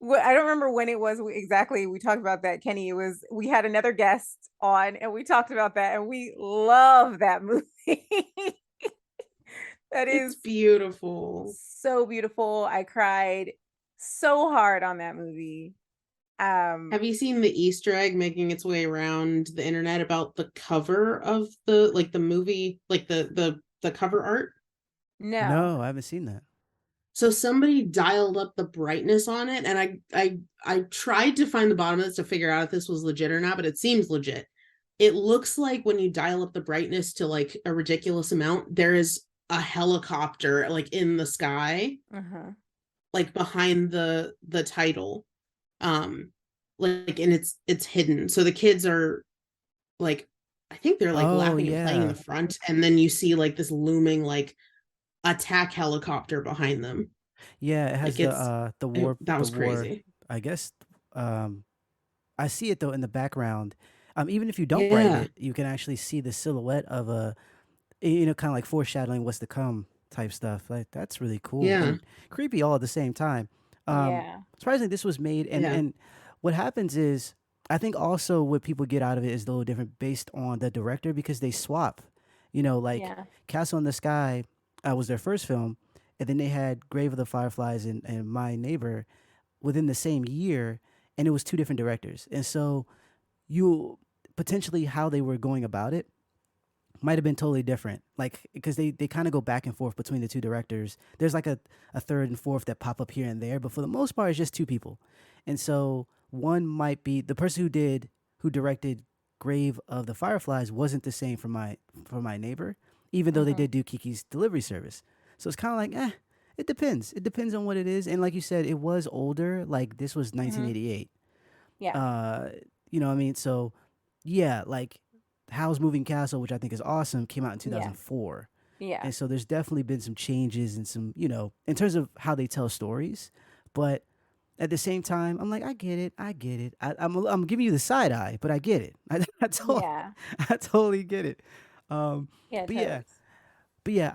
don't remember when it was exactly we talked about that, Kenny. It was we had another guest on and we talked about that and we love that movie. That It's is beautiful. so beautiful. I cried so hard on that movie. Um, Have you seen the Easter egg making its way around the internet about the cover of the movie, like the cover art? no. No, I haven't seen that. So somebody dialed up the brightness on it, and I tried to find the bottom of this to figure out if this was legit or not, but it seems legit. It looks like when you dial up the brightness to like a ridiculous amount, there is a helicopter like in the sky, Uh-huh. like behind the title. Um like and it's hidden. So the kids are like I think they're like Oh laughing and playing in the yeah. front, and then you see like this looming like attack helicopter behind them. Yeah, it has Like it's that the was war, crazy. I guess. um I see it though in the background. Even if you don't brighten Yeah. it, you can actually see the silhouette of a, kind of like foreshadowing what's to come type stuff. Like that's really cool Yeah. and creepy all at the same time. Yeah. Surprisingly, this was made, and Yeah. what happens is, I think also what people get out of it is a little different based on the director because they swap. Like Yeah. Castle in the Sky was their first film, and then they had Grave of the Fireflies and My Neighbor within the same year, and it was two different directors, and so you potentially how they were going about it might have been totally different. Like because they kind of go back and forth between the two directors. There's like a third and fourth that pop up here and there, but for the most part, it's just two people. And so one might be the person who directed Grave of the Fireflies wasn't the same for my neighbor, even though they Uh-huh. did do Kiki's Delivery Service. So it's kind of like, it depends. It depends on what it is. And like you said, it was older. Like this was Hmm. 1988. Yeah. Uh, you know what I mean? So yeah, like Howl's Moving Castle, which I think is awesome, came out in Yeah. 2004. Yeah. And so there's definitely been some changes and some, in terms of how they tell stories. But at the same time, I'm like, I get it. I get it. I'm giving you the side eye, but I get it. Yeah. I totally get it. Um, Yeah, but yeah, totes.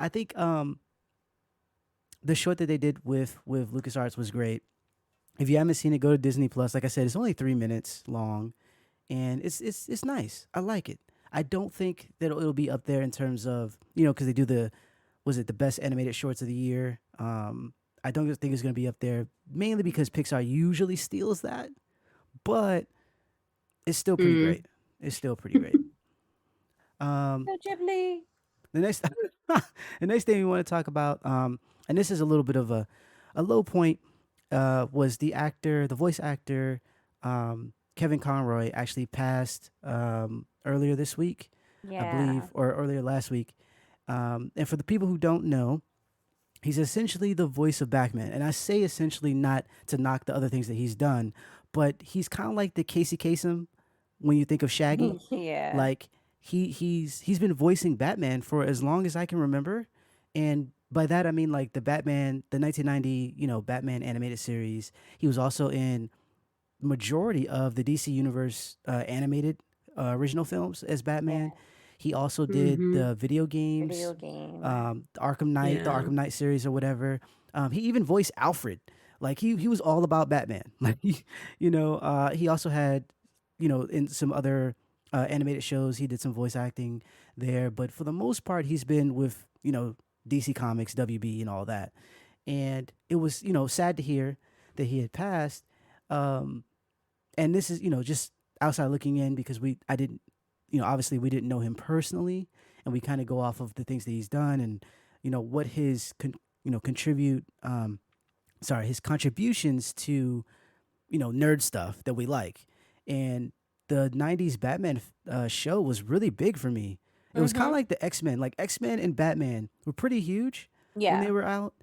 I think the short that they did with LucasArts was great. If you haven't seen it, go to Disney Plus. Like I said, it's only 3 minutes long, and it's nice. I like it. I don't think that it'll be up there in terms of because they do the was it the best animated shorts of the year. I don't think it's going to be up there mainly because Pixar usually steals that, but it's still pretty Mm. great. It's still pretty great. Um, So Ghibli. the next the next thing we want to talk about, and this is a little bit of a low point, was the voice actor, Kevin Conroy actually passed earlier this week, I Yeah. believe, or earlier last week. And for the people who don't know, he's essentially the voice of Batman. And I say essentially not to knock the other things that he's done, but he's kind of like the Casey Kasem when you think of Shaggy. Yeah. Like he's been voicing Batman for as long as I can remember. And by that I mean like the 1990, Batman animated series. He was also in majority of the DC Universe animated original films as Batman. Yeah. He also did Mm-hmm. the video Video games, game. The Yeah. Arkham Knight series or whatever. He even voiced Alfred. Like he was all about Batman. Like he also had in some other animated shows he did some voice acting there. But for the most part, he's been with DC Comics, WB, and all that. And it was sad to hear that he had passed. Um, and this is just outside looking in because I didn't obviously we didn't know him personally, and we kind of go off of the things that he's done and what his contribute sorry his contributions to nerd stuff that we like. And the 90s Batman show was really big for me. It was kind of Mm-hmm. like the X-Men. Like X-Men and Batman were pretty huge when they Yeah. were out,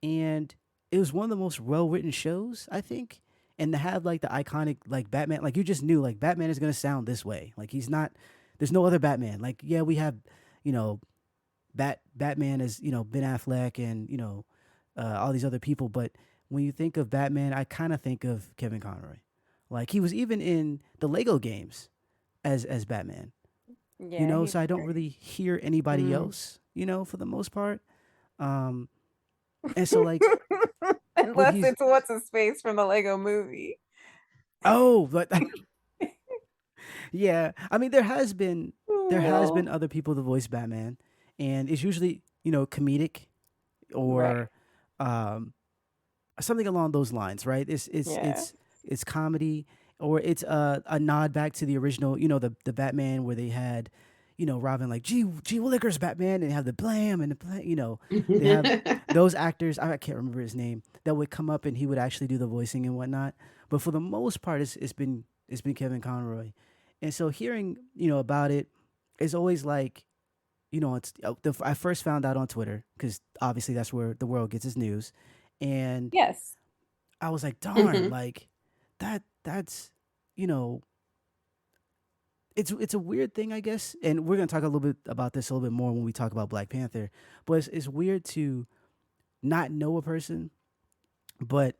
and it was one of the most well-written shows, I think. And to have like the iconic like Batman, like you just knew like Batman is going to sound this way. Like he's not there's no other Batman. Like yeah, we have you know Batman as Ben Affleck and all these other people, but when you think of Batman, I kind of think of Kevin Conroy. Like he was even in the Lego games as Batman. Yeah, he's So I don't great. really hear anybody Mm. else, for the most part. Um and so like what Unless he's it's what's his face from the Lego movie. oh, but yeah, I mean there has been No. other people to voice Batman, and it's usually comedic Right. or um something along those lines, right? Yeah. It's comedy, or it's a nod back to the original, the Batman where they had, Robin like G Willikers Batman, and have the blam and the blam, they have those actors. I can't remember his name that would come up and he would actually do the voicing and whatnot. But for the most part, it's been Kevin Conroy, and so hearing about it is always like it's I first found out on Twitter because obviously that's where the world gets its news, and Yes. I was like, darn, like that's you know, it's a weird thing, I guess. And we're gonna talk a little bit about this a little bit more when we talk about Black Panther. But it's weird to not know a person, but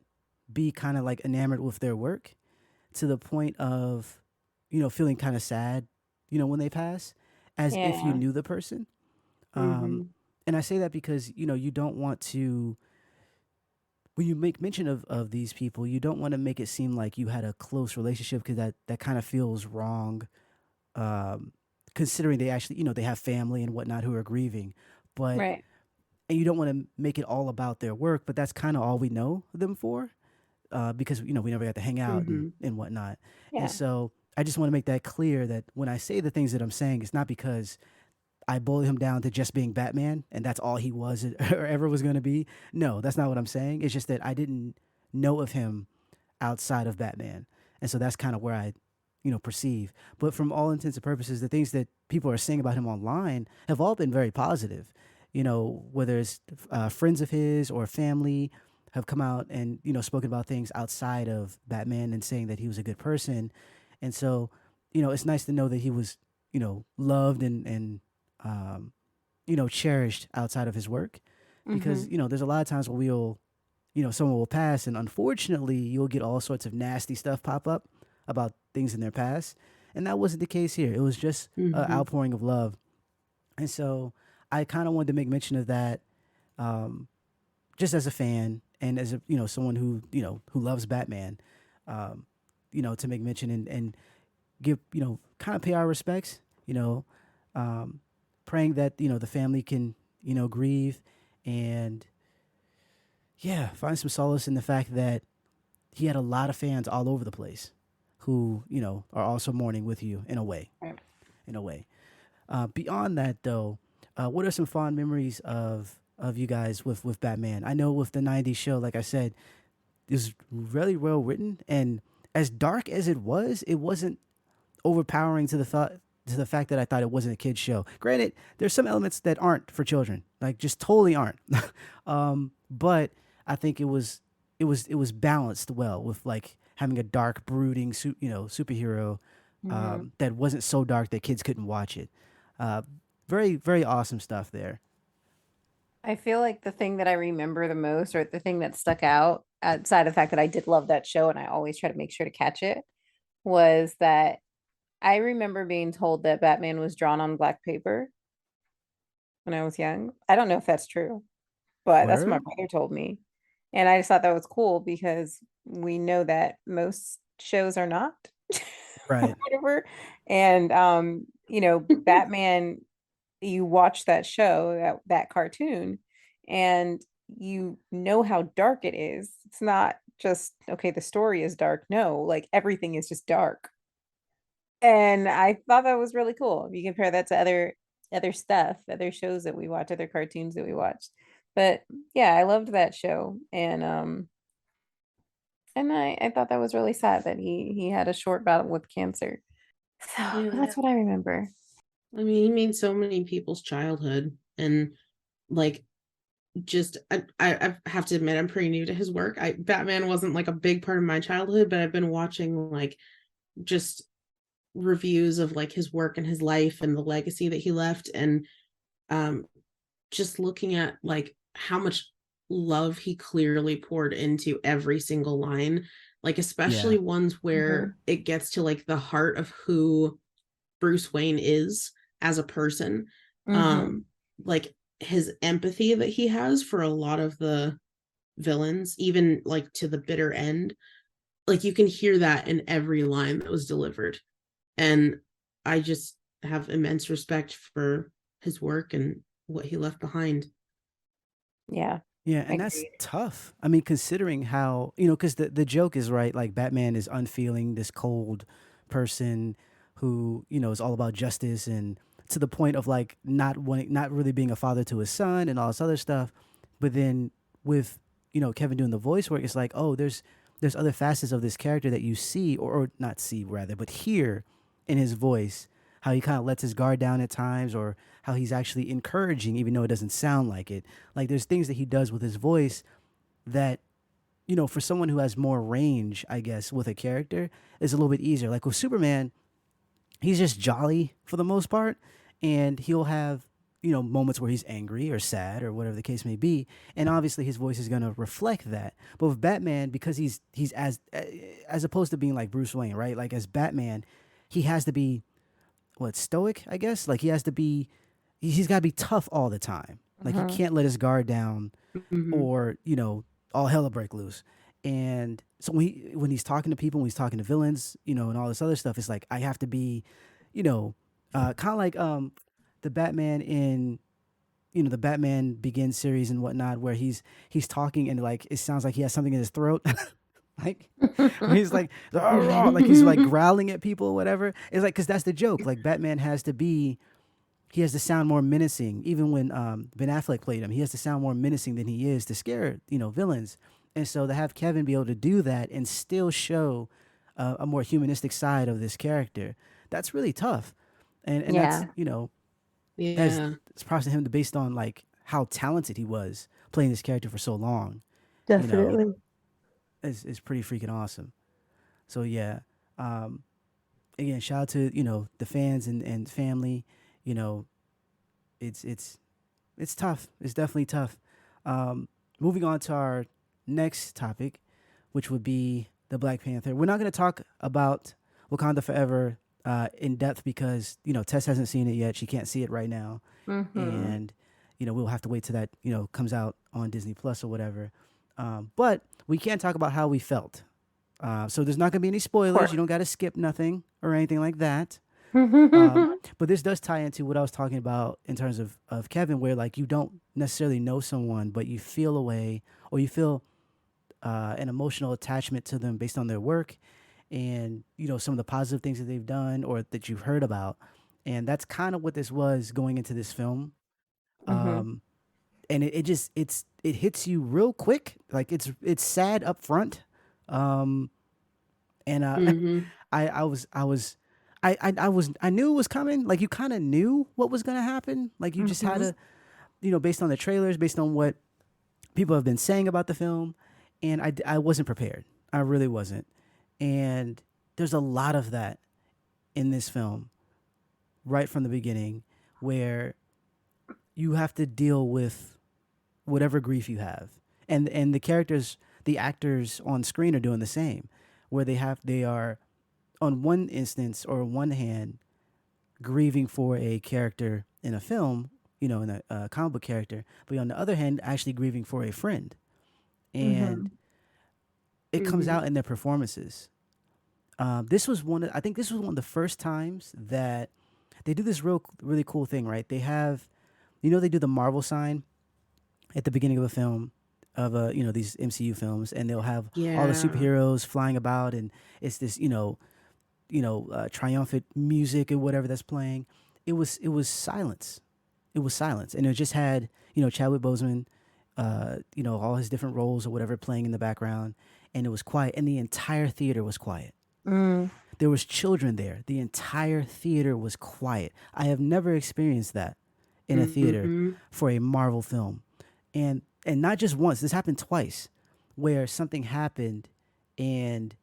be kind of like enamored with their work to the point of, feeling kind of sad, when they pass, as if you Yeah. knew the person. Um, Hmm. and I say that because, you don't want to when you make mention of these people, you don't want to make it seem like you had a close relationship because that kind of feels wrong, um, considering they actually, they have family and whatnot who are grieving. But, Right. and you don't want to make it all about their work, but that's kind of all we know them for, because, we never got to hang out Hmm. and whatnot. And Yeah. so I just want to make that clear that when I say the things that I'm saying, it's not because I boiled him down to just being Batman and that's all he was or ever was going to be. No, that's not what I'm saying. It's just that I didn't know of him outside of Batman. And so that's kind of where I, perceive. But from all intents and purposes, the things that people are saying about him online have all been very positive. whether it's friends of his or family have come out and spoken about things outside of Batman and saying that he was a good person, and so it's nice to know that he was loved and um, cherished outside of his work, Mm-hmm. because there's a lot of times where someone will pass, and unfortunately you'll get all sorts of nasty stuff pop up about things in their past, and that wasn't the case here. It was just an Hmm. outpouring of love, and so I kind of wanted to make mention of that, um, just as a fan and as a someone who loves Batman, um, to make mention and give kind of pay our respects, um, praying that the family can grieve and yeah, find some solace in the fact that he had a lot of fans all over the place who are also mourning with you in a way, Right. in a way. Beyond that, though, what are some fond memories of you guys with Batman? I know with the '90s show, like I said, it was really well written, and as dark as it wasn't overpowering to the fact that I thought it wasn't a kids show. Granted, there's some elements that aren't for children, like just totally aren't. But I think it was balanced well with like having a dark, brooding, superhero Mm-hmm. that wasn't so dark that kids couldn't watch it. Uh, very very awesome stuff there. I feel like the thing that I remember the most, or the thing that stuck out outside of the fact that I did love that show and I always try to make sure to catch it, was that I remember being told that Batman was drawn on black paper when I was young. I don't know if that's true, but that's what my Word. brother told me. And I just thought that was cool because we know that most shows are not or Right. whatever. And Batman, you watch that show, that cartoon, and you know how dark it is. It's not just okay, the story is dark. No, like everything is just dark. And I thought that was really cool. If you compare that to other stuff, other shows that we watch, other cartoons that we watched. But yeah, I loved that show. And I thought that was really sad that he had a short battle with cancer. So Yeah. that's what I remember. I mean, he made so many people's childhood, and like, just I have to admit, I'm pretty new to his work. Batman wasn't like a big part of my childhood, but I've been watching like just reviews of like his work and his life and the legacy that he left, and um just looking at like how much love he clearly poured into every single line, like Yeah. especially ones Hmm. where it gets to like the heart of who Bruce Wayne is as a person. Hmm. um like his empathy that he has for a lot of the villains, even like to the bitter end, like you can hear that in every line that was delivered. And I just have immense respect for his work and what he left behind. Yeah, Yeah, and that's agreed. tough. I mean, considering how, because the joke is right, like Batman is unfeeling, this cold person who, is all about justice and to the point of like not really being a father to his son and all this other stuff. But then with, Kevin doing the voice work, it's like, oh, there's other facets of this character that you see or not see rather, but hear in his voice, how he kind of lets his guard down at times or how he's actually encouraging even though it doesn't sound like it. Like there's things that he does with his voice that for someone who has more range, I guess, with a character is a little bit easier. Like with Superman, he's just jolly for the most part, and he'll have moments where he's angry or sad or whatever the case may be, and obviously his voice is going to reflect that. But with Batman, because he's as opposed to being like Bruce Wayne, right? Like as Batman, he has to be what, stoic, I guess. Like he has to be, he's got to be tough all the time. Like he Hmm. can't let his guard down Hmm. or all hell will break loose. And so when he's talking to people, when he's talking to villains, and all this other stuff, it's like I have to be, kind of like the Batman in the Batman Begins series and whatnot, where he's talking and like it sounds like he has something in his throat, like where he's like "Rah, rah," like he's like growling at people or whatever. It's like because that's the joke. Like Batman has to be, he has to sound more menacing. Even when Ben Affleck played him, he has to sound more menacing than he is to scare villains. And so to have Kevin be able to do that and still show a more humanistic side of this character, that's really tough. And that's Yeah. that's Yeah. it's probably him based on like how talented he was playing this character for so long. You know, Definitely. is pretty freaking awesome. So yeah, um, again, shout out to the fans and family. You know, it's it's it's tough. It's definitely tough. Um, moving on to our next topic, which would be the Black Panther. We're not going to talk about Wakanda Forever in depth because Tess hasn't seen it yet. She can't see it right now, Mm-hmm. and we'll have to wait till that comes out on Disney Plus or whatever. But we can talk about how we felt. So there's not going to be any Of spoilers. course. You don't got to skip nothing or anything like that. But this does tie into what I was talking about in terms of Kevin, where like you don't necessarily know someone, but you feel a way or you feel an emotional attachment to them based on their work and some of the positive things that they've done or that you've heard about. And that's kind of what this was going into this film. Mm-hmm. Um, and it just it hits you real quick. Like it's sad up front. Um, and Mm-hmm. I knew it was coming. Like you kind of knew what was gonna happen. Like you just had Mm-hmm. to, based on the trailers, based on what people have been saying about the film, and I wasn't prepared. I really wasn't. And there's a lot of that in this film right from the beginning, where you have to deal with whatever grief you have, and the actors on screen are doing the same, where they are on one instance or one hand grieving for a character in a film, in a comic book character, but on the other hand, actually grieving for a friend. Mm-hmm. And it comes Mm-hmm. out in their performances. I think this was one of the first times that they do this really cool thing, right? They have, they do the Marvel sign at the beginning of a film of these MCU films, and they'll have all the Yeah. superheroes flying about, and it's this triumphant music or whatever that's playing. It was silence. It was silence, and it just had Chadwick Boseman, all his different roles or whatever playing in the background, and it was quiet, and the entire theater was quiet. Mm. There was children there. The entire theater was quiet. I have never experienced that in a theater Mm-hmm. for a Marvel film, and not just once. This happened twice, where something happened, and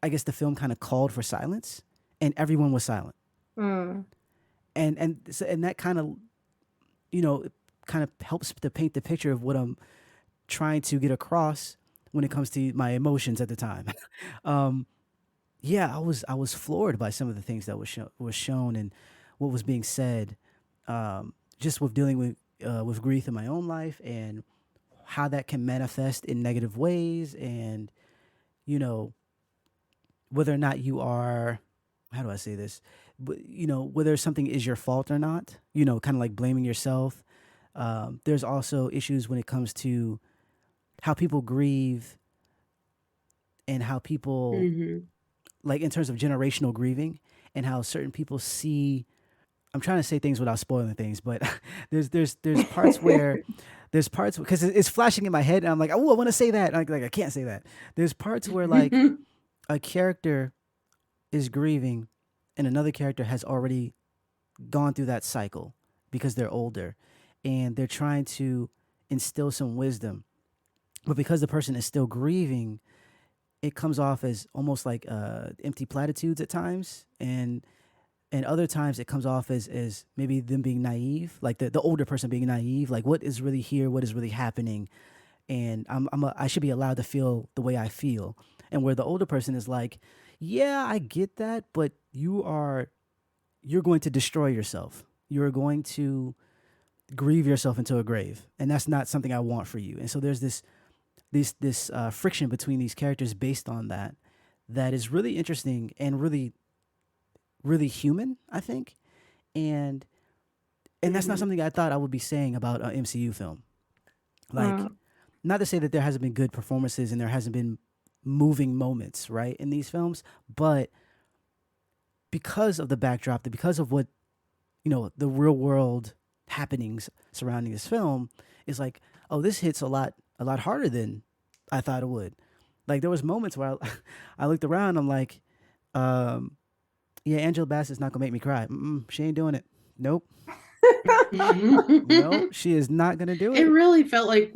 I guess the film kind of called for silence, and everyone was silent. Mm. And that kind of you know kind of helps to paint the picture of what I'm trying to get across when it comes to my emotions at the time. um, yeah, I was floored by some of the things that was shown and what was being said, just with dealing with grief in my own life and how that can manifest in negative ways, and you know whether or not you are, how do I say this, but whether something is your fault or not, kind of like blaming yourself. There's also issues when it comes to how people grieve and how people, Mm-hmm. like in terms of generational grieving, and how certain people see. I'm trying to say things without spoiling things, but there's parts where there's parts because it's flashing in my head, and I'm like, oh, I want to say that, like I can't say that. There's parts where like a character is grieving, and another character has already gone through that cycle because they're older, and they're trying to instill some wisdom, but because the person is still grieving, it comes off as almost like empty platitudes at times, and other times it comes off as maybe them being naive, like the older person being naive, like what is really here, what is really happening, and I should be allowed to feel the way I feel, and where the older person is like, yeah, I get that, but you're going to destroy yourself. You're going to grieve yourself into a grave, and that's not something I want for you. And so there's this friction between these characters based on that is really interesting and really human, I think. And that's not Mm-hmm. something I thought I would be saying about an MCU film. Like, Mm. not to say that there hasn't been good performances and there hasn't been moving moments, right, in these films, but because of the backdrop, because of what the real world happenings surrounding this film, is like, oh, this hits a lot harder than I thought it would. Like there was moments where I looked around, I'm like, um, yeah, Angela Bassett's not gonna make me cry. Mm-mm, she ain't doing it. Nope. No, she is not gonna do It it. really felt like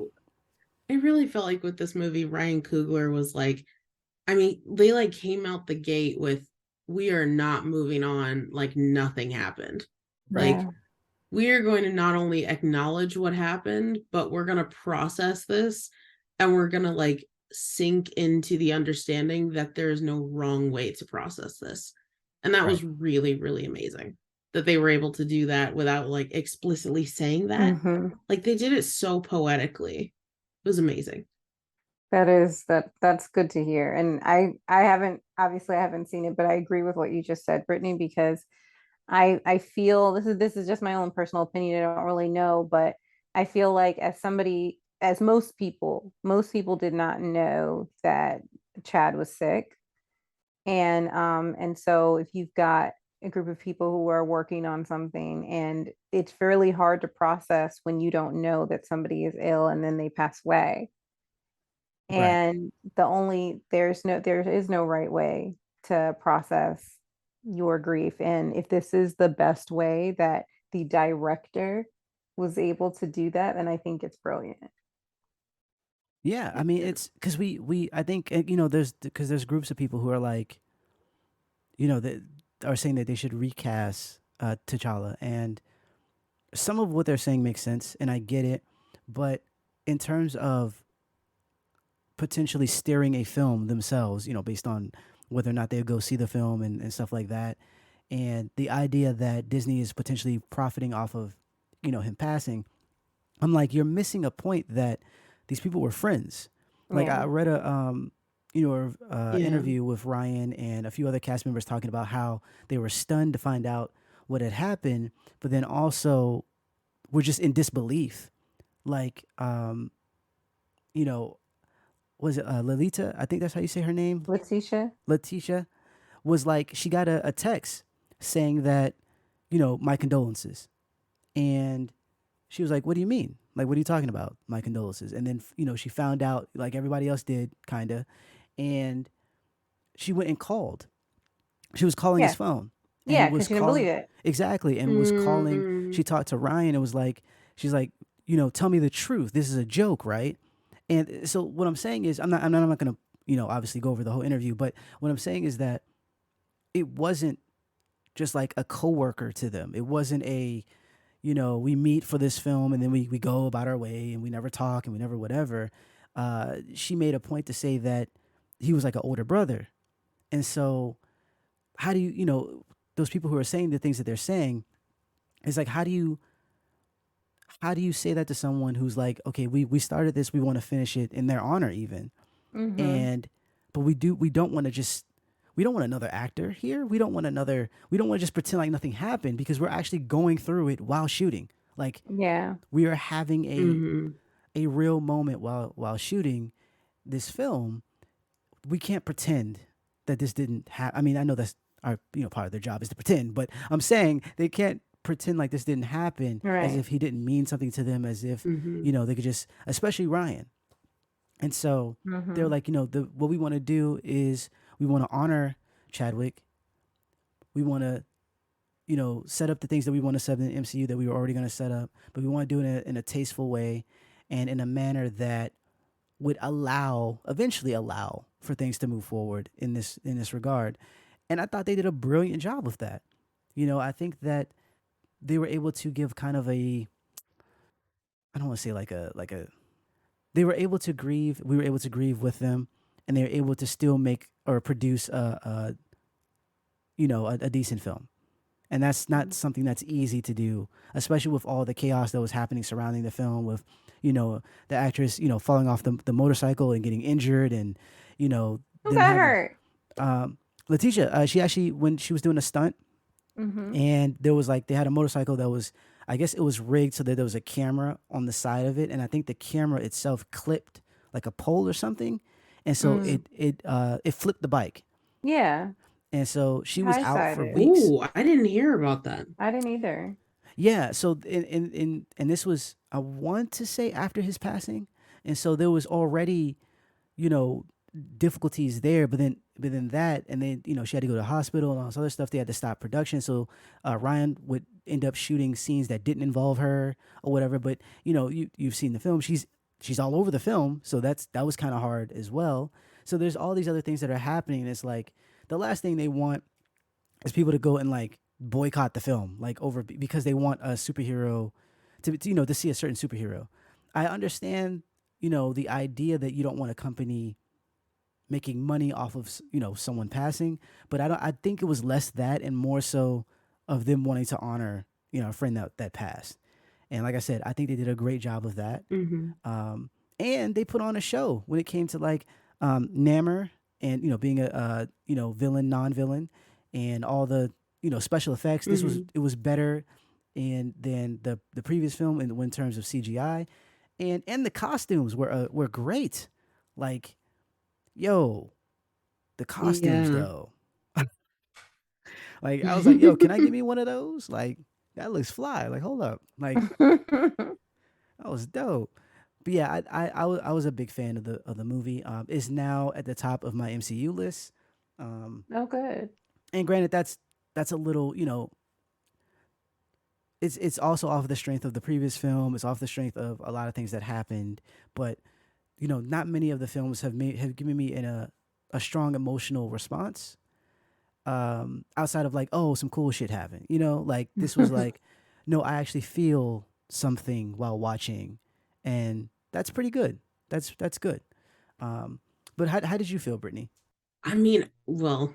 it really felt like with this movie, Ryan Coogler was like, I mean, they like came out the gate with, we are not moving on like nothing happened. Like, Yeah. we are going to not only acknowledge what happened, but we're going to process this, and we're going to like sink into the understanding that there is no wrong way to process this. And that Right. was really, really amazing that they were able to do that without like explicitly saying that. Hmm. Like, they did it so poetically. It was amazing. That's good to hear. And I haven't, obviously I haven't seen it, but I agree with what you just said, Brittany, because I feel, this is just my own personal opinion. I don't really know, but I feel like as somebody, as most people did not know that Chad was sick. And so if you've got a group of people who are working on something, and it's fairly hard to process when you don't know that somebody is ill and then they pass away. Right. And there is no right way to process your grief. And if this is the best way that the director was able to do that, then I think it's brilliant. Yeah, I mean, it's because we I think there's because there's groups of people who are like, that are saying that they should recast T'Challa, and some of what they're saying makes sense, and I get it, but in terms of potentially steering a film themselves, based on whether or not they go see the film and stuff like that, and the idea that Disney is potentially profiting off of, him passing, I'm like, you're missing a point that these people were friends. Like I Yeah. read a Yeah. interview with Ryan and a few other cast members talking about how they were stunned to find out what had happened, but then also were just in disbelief. Like, you know, was it Lolita? I think that's how you say her name. Letitia. Letitia was like, she got a text saying that, my condolences. And she was like, "What do you mean? Like, what are you talking about? My condolences." And then, she found out, like everybody else did, kind of. And she went and called. She was calling his Yeah. phone Yeah, and because was she didn't believe calling, it. exactly, and was calling. Mm. She talked to Ryan and was like, she's like, tell me the truth. This is a joke, right? And so what I'm saying is, I'm not going to, obviously go over the whole interview, but what I'm saying is that it wasn't just like a coworker to them. It wasn't a, we meet for this film and then we go about our way and we never talk and we never whatever. She made a point to say that he was like an older brother. And so, how do you, those people who are saying the things that they're saying, it's like, how do you say that to someone who's like, okay, we started this, we want to finish it in their honor even. Hmm. And, but we don't want another actor here. We don't want to just pretend like nothing happened because we're actually going through it while shooting. Like, Yeah. we are having a Hmm. a real moment while shooting this film. We can't pretend that this didn't happen. I mean, I know that's our part of their job is to pretend, but I'm saying they can't pretend like this didn't happen as Right. if he didn't mean something to them, as if Hmm. they could just, especially Ryan. And so they're Hmm. like, what we want to do is we want to honor Chadwick. We want to set up the things that we want to set up in the MCU that we were already going to set up, but we want to do it in a tasteful way and in a manner that would eventually allow for things to move forward in this regard. And I thought they did a brilliant job with that. I think that they were able to give kind of a, I don't want to say like a they were able to grieve. We were able to grieve with them, and they were able to still make or produce a decent film. And that's not something that's easy to do, especially with all the chaos that was happening surrounding the film, with the actress falling off the motorcycle and getting injured, and Who them got having hurt? Letitia. She actually, when she was doing a stunt, Hmm. and there was like, they had a motorcycle that was, I guess it was rigged so that there was a camera on the side of it, and I think the camera itself clipped like a pole or something, and so Mm. it flipped the bike, Yeah. and so she was High out for sided. weeks. Oh, I didn't hear about that. I didn't either. Yeah, so and this was, I want to say, after his passing, and so there was already, you know difficulties there, but then that, and then she had to go to the hospital and all this other stuff. They had to stop production, so Ryan would end up shooting scenes that didn't involve her or whatever. But you've seen the film; she's all over the film, so that was kind of hard as well. So there's all these other things that are happening, and it's like the last thing they want is people to go and like boycott the film, like over because they want a superhero to see a certain superhero. I understand the idea that you don't want a company making money off of someone passing, but I think it was less that and more so of them wanting to honor a friend that passed. And like I said, I think they did a great job of that. Mm-hmm. And they put on a show when it came to like Namor and being a villain, non-villain, and all the special effects. This was Mm-hmm. it was better and than the previous film in terms of CGI, and the costumes were great. Like, yo, the costumes Yeah. though. Like I was like, yo, can I get me one of those? Like that looks fly. Like hold up, like that was dope. But yeah, I was a big fan of the movie. It's now at the top of my MCU list. Um, Oh, good. and granted, that's a little it's also off the strength of the previous film. It's off the strength of a lot of things that happened, but not many of the films have given me a strong emotional response. Outside of like, oh, some cool shit happened. Like this was like, no, I actually feel something while watching, and that's pretty good. That's good. Um, but how did you feel, Brittany? I mean, well,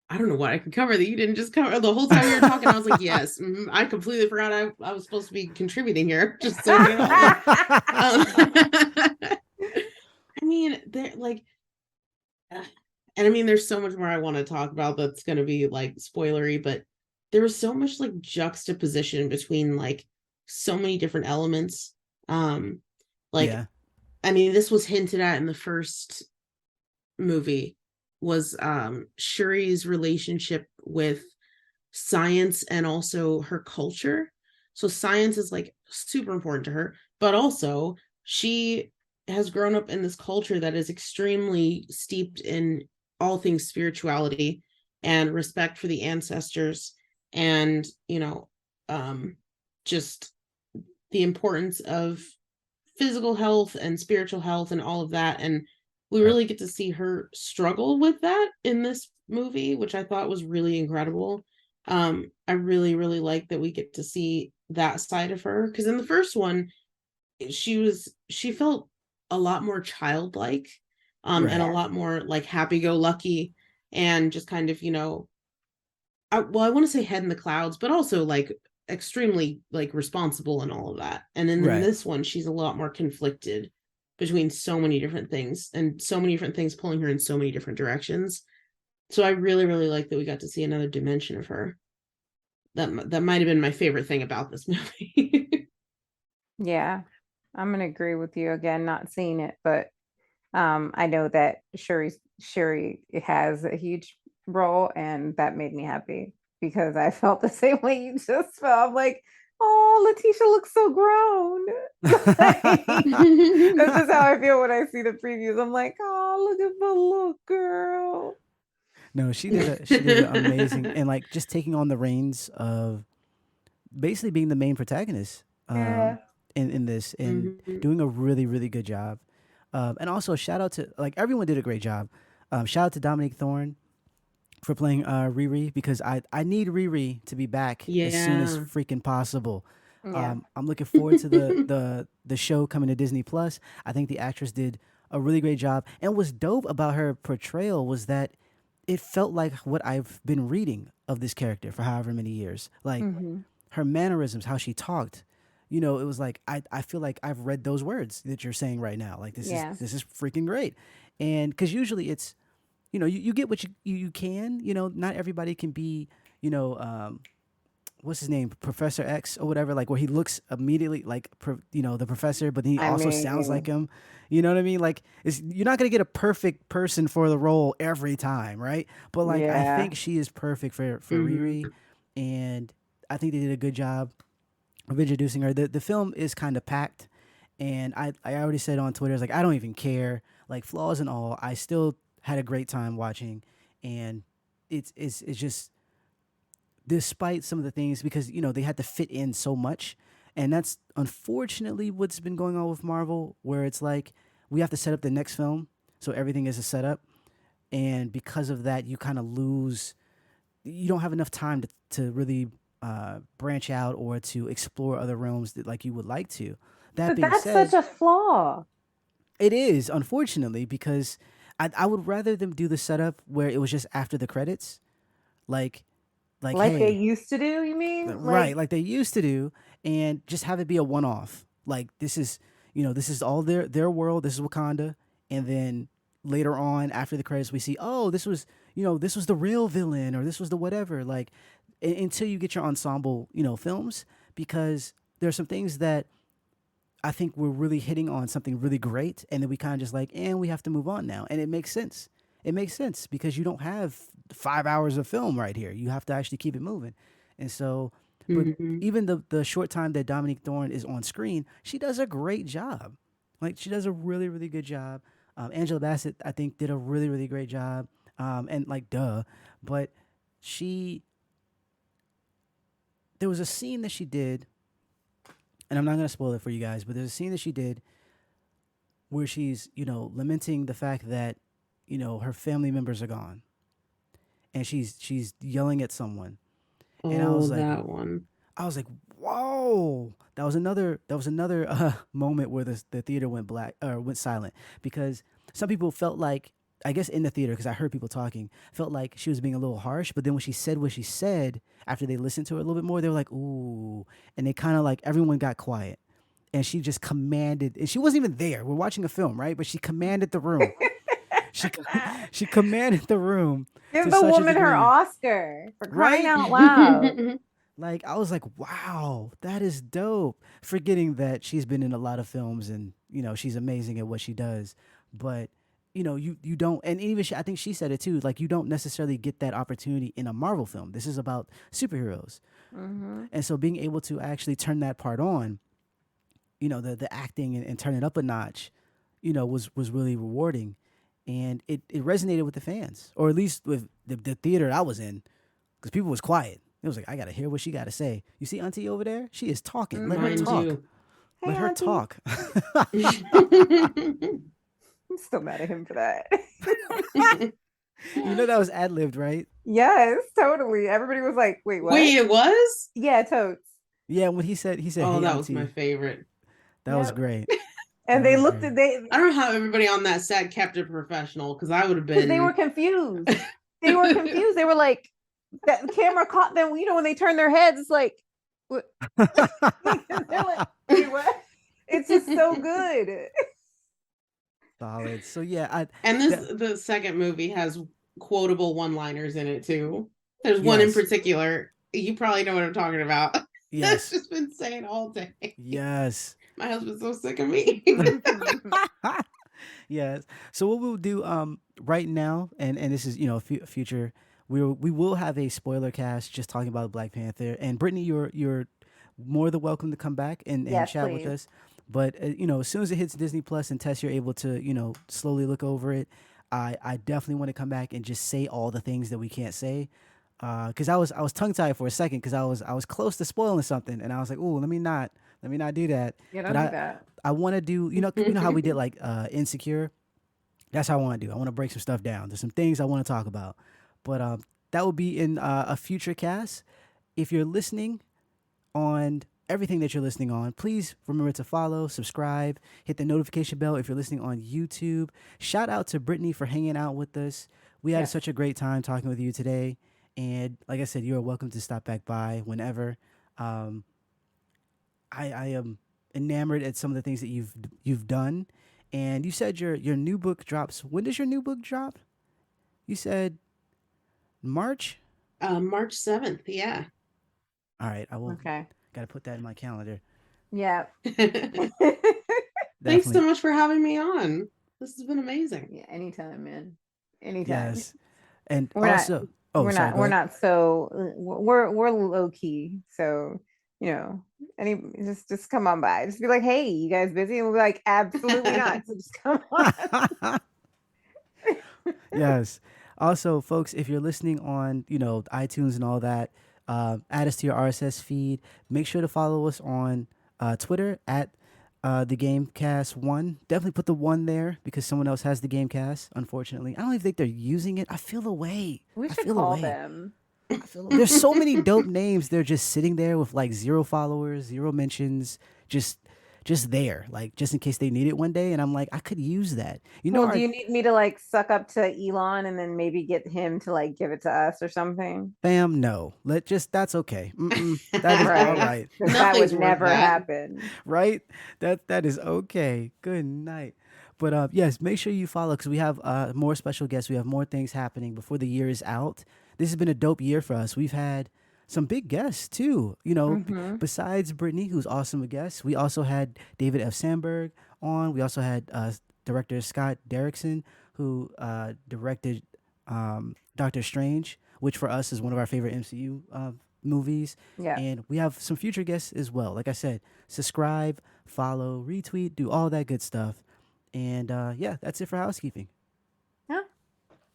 I don't know what I could cover that you didn't just cover. The whole time you were talking, I was like, yes, I completely forgot I was supposed to be contributing here, just so you know. I mean, they're like, and I mean, there's so much more I want to talk about that's going to be like spoilery, but there was so much like juxtaposition between like so many different elements. Um, like, Yeah, I mean, this was hinted at in the first movie was Shuri's relationship with science and also her culture. So science is like super important to her, but also she has grown up in this culture that is extremely steeped in all things spirituality and respect for the ancestors and, just the importance of physical health and spiritual health and all of that. And we right, really get to see her struggle with that in this movie, which I thought was really incredible. I really, really like that we get to see that side of her because in the first one, she felt a lot more childlike, and a right, Yeah. lot more like happy-go-lucky and just kind of, I want to say head in the clouds, but also like extremely like responsible and all of that. And then in right. this one, she's a lot more conflicted between so many different things and so many different things pulling her in so many different directions. So I really, really like that we got to see another dimension of her. That might have been my favorite thing about this movie. Yeah. I'm gonna agree with you again, not seeing it, but I know that Shuri has a huge role, and that made me happy because I felt the same way you just felt. I'm like, oh, Letitia looks so grown. That's just how I feel when I see the previews. I'm like, oh, look at the look, girl. No, she did an amazing, and like just taking on the reins of basically being the main protagonist Yeah. in this and Mhm. doing a really really good job. And also shout out to like everyone did a great job. Shout out to Dominique Thorne for playing Riri because I need Riri to be back as soon as Yeah. freaking possible. Yeah. I'm looking forward to the show coming to Disney Plus. I think the actress did a really great job, and what's dope about her portrayal was that it felt like what I've been reading of this character for however many years. Like Hmm. her mannerisms, how she talked. It was like I feel like I've read those words that you're saying right now. Like this is Yeah. this is freaking great. And because usually it's you get what you can. Not everybody can be what's his name, Professor X or whatever, like where he looks immediately like the professor, but then he I also sounds like mean, him. You know what I mean? Like you're not gonna get a perfect person for the role every time, right? But like I yeah. think she is perfect for Mhm. Riri, and I think they did a good job of introducing her. The film is kind of packed, and I already said on Twitter, I was like, I don't even care. like flaws and all, I still had a great time watching, and it's just despite some of the things because they had to fit in so much, and that's unfortunately what's been going on with Marvel, where it's like we have to set up the next film, so everything is a setup, and because of that, you kind of lose. You don't have enough time to really branch out or to explore other realms that like you would like to. That But being that's such said, a flaw. it is unfortunately because I would rather them do the setup where it was just after the credits, like Like they hey, used to do, you mean? right, Like like they used to do, and just have it be a one off. Like this is all their world. This is Wakanda, and then later on after the credits, we see this was this was the real villain or this was the whatever. Like until you get your ensemble films, because there's some things that I think we're really hitting on something really great, and then we kind of just like, and we have to move on now, and it makes sense. It makes sense because you don't have 5 hours of film right here. You have to actually keep it moving, and so, but Hmm. even the short time that Dominique Thorne is on screen, she does a great job. Like she does a really really good job. Angela Bassett, I think, did a really really great job. And like duh, but she there was a scene that she did, and I'm not gonna spoil it for you guys, but there's a scene that she did where she's lamenting the fact that her family members are gone, and she's yelling at someone, and Oh, that one. I was like, whoa, that was another moment where the theater went black or went silent, because some people felt like, I guess in the theater, because I heard people talking, felt like she was being a little harsh, but then when she said what she said after they listened to it a little bit more, they were like, ooh, and they kind of like everyone got quiet, and she just commanded, and she wasn't even there. We're watching a film, right? But she commanded the room. She she commanded the room give to the such a woman her degree, Oscar for crying right? out loud. Like I was like, wow, that is dope. Forgetting that she's been in a lot of films and she's amazing at what she does, but you don't, and even I think she said it too. Like you don't necessarily get that opportunity in a Marvel film. This is about superheroes, Hmm. and so being able to actually turn that part on, the acting and turn it up a notch, was really rewarding, and it resonated with the fans, or at least with the theater I was in, because people was quiet. It was like I gotta hear what she gotta say. You see Auntie over there? She is talking. Let her Mine Hmm. talk. too. Hey, Let her Auntie. talk. I'm still mad at him for that. That was ad libbed, right? Yes, totally. Everybody was like, wait, what? Wait, it was? Yeah, totes. Yeah. When he said, Oh, "Hey that was my Auntie," favorite. that was Yep. great. And That they was looked great. at they I don't know how everybody on that set kept it professional because I would have because they were been. confused. They were confused. They were like, that camera caught them, when they turn their heads, it's like, what? They're like, wait, what? It's just so good. Solid. So yeah, I And that the second movie has quotable one-liners in it too. There's one in yes, particular. You probably know what I'm talking about. It's yes, just been saying all day. yes. My husband's so sick of me. Yes. So what we'll do right now, and this is future, we will have a spoiler cast just talking about Black Panther. And Brittany, you're more than welcome to come back and Yes, chat with please. us. But as soon as it hits Disney Plus and Tess, you're able to slowly look over it. I definitely want to come back and just say all the things that we can't say. Because I was tongue tied for a second because I was close to spoiling something, and I was like, "Ooh, let me not do that." Yeah, But don't do that. I want to do how we did like Insecure. That's how I want to do. I want to break some stuff down. There's some things I want to talk about, but that will be in a future cast. If you're listening on everything that you're listening on, please remember to follow, subscribe, hit the notification bell if you're listening on YouTube. Shout out to Brittany for hanging out with us. We had Yes. such a great time talking with you today. And like I said, you are welcome to stop back by whenever. Um, I am enamored at some of the things that you've done. And you said your new book drops. When does your new book drop? You said March? March 7th, yeah. All right, I will Okay. got to put that in my calendar. Yeah. Thanks so Definitely. much for having me on. This has been amazing. Yeah, anytime, man. Anytime. Yes. And We're not also, oh, sorry, go we're ahead. not so we're low key. So, any just come on by. Just be like, hey, you guys busy? And we'll be like, absolutely not. So just come on. Yes. Also, folks, if you're listening on, iTunes and all that, add us to your RSS feed. Make sure to follow us on Twitter at the Gamecast1. Definitely put the one there because someone else has the Gamecast, unfortunately. I don't even think they're using it. I feel away. We I should feel call away. them. There's so many dope names. They're just sitting there with like 0 followers, 0 mentions, just there, like just in case they need it one day. And I'm like, I could use that. Well, do Our you need me to like suck up to Elon and then maybe get him to like give it to us or something? fam, no. That's okay. That is all Right. right. Because that would Nothing's worth never that. happen. Right? That is okay. Good night. But yes, make sure you follow because we have more special guests. We have more things happening before the year is out. This has been a dope year for us. We've had some big guests too. Mm-hmm. Besides Brittany, who's awesome a guest, we also had David F. Sandberg on. We also had director Scott Derrickson, who directed Doctor Strange, which for us is one of our favorite MCU movies. Yeah. And we have some future guests as well. Like I said, subscribe, follow, retweet, do all that good stuff. And yeah, that's it for housekeeping. Yeah.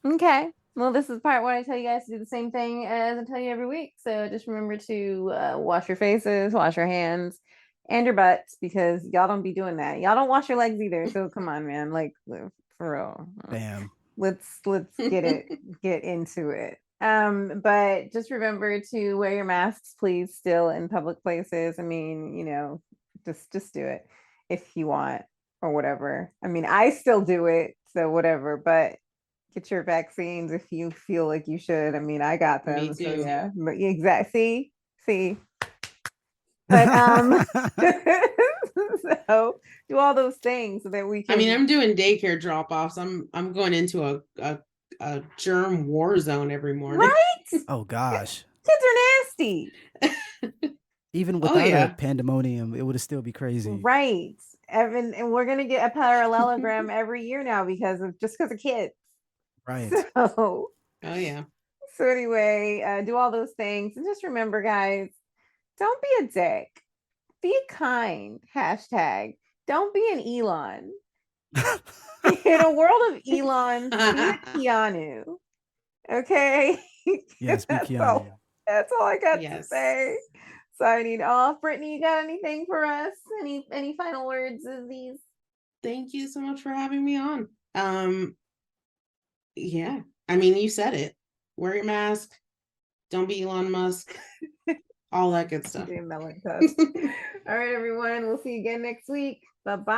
Okay. Well, this is the part where I tell you guys to do the same thing as I tell you every week. So just remember to wash your faces, wash your hands, and your butts because y'all don't be doing that. Y'all don't wash your legs either. So come on, man. Like for real. Bam. Let's get into it. But just remember to wear your masks, please, still in public places. I mean, just do it if you want or whatever. I mean, I still do it, so whatever, but get your vaccines if you feel like you should. I mean, I got Me them, so too. yeah. But exactly, see. But so do all those things so that we I mean, can I'm doing daycare drop-offs. I'm going into a germ war zone every morning. right? Oh gosh. Kids are nasty. Even Oh without a yeah. pandemonium, it would still be crazy. Right. Evan, and we're gonna get a parallelogram every year now because of kids. Right. So Oh yeah. so anyway, do all those things and just remember, guys, don't be a dick. Be kind. Hashtag. Don't be an Elon. In a world of Elon, be a Keanu. Okay. Yes, be that's all. Keanu. That's all I got to Yes. say. Signing off. Brittany, you got anything for us? Any final words of these? Thank you so much for having me on. Yeah. I mean, you said it. Wear your mask. Don't be Elon Musk. All that good stuff. Melon Touch. All right, everyone. We'll see you again next week. Bye-bye.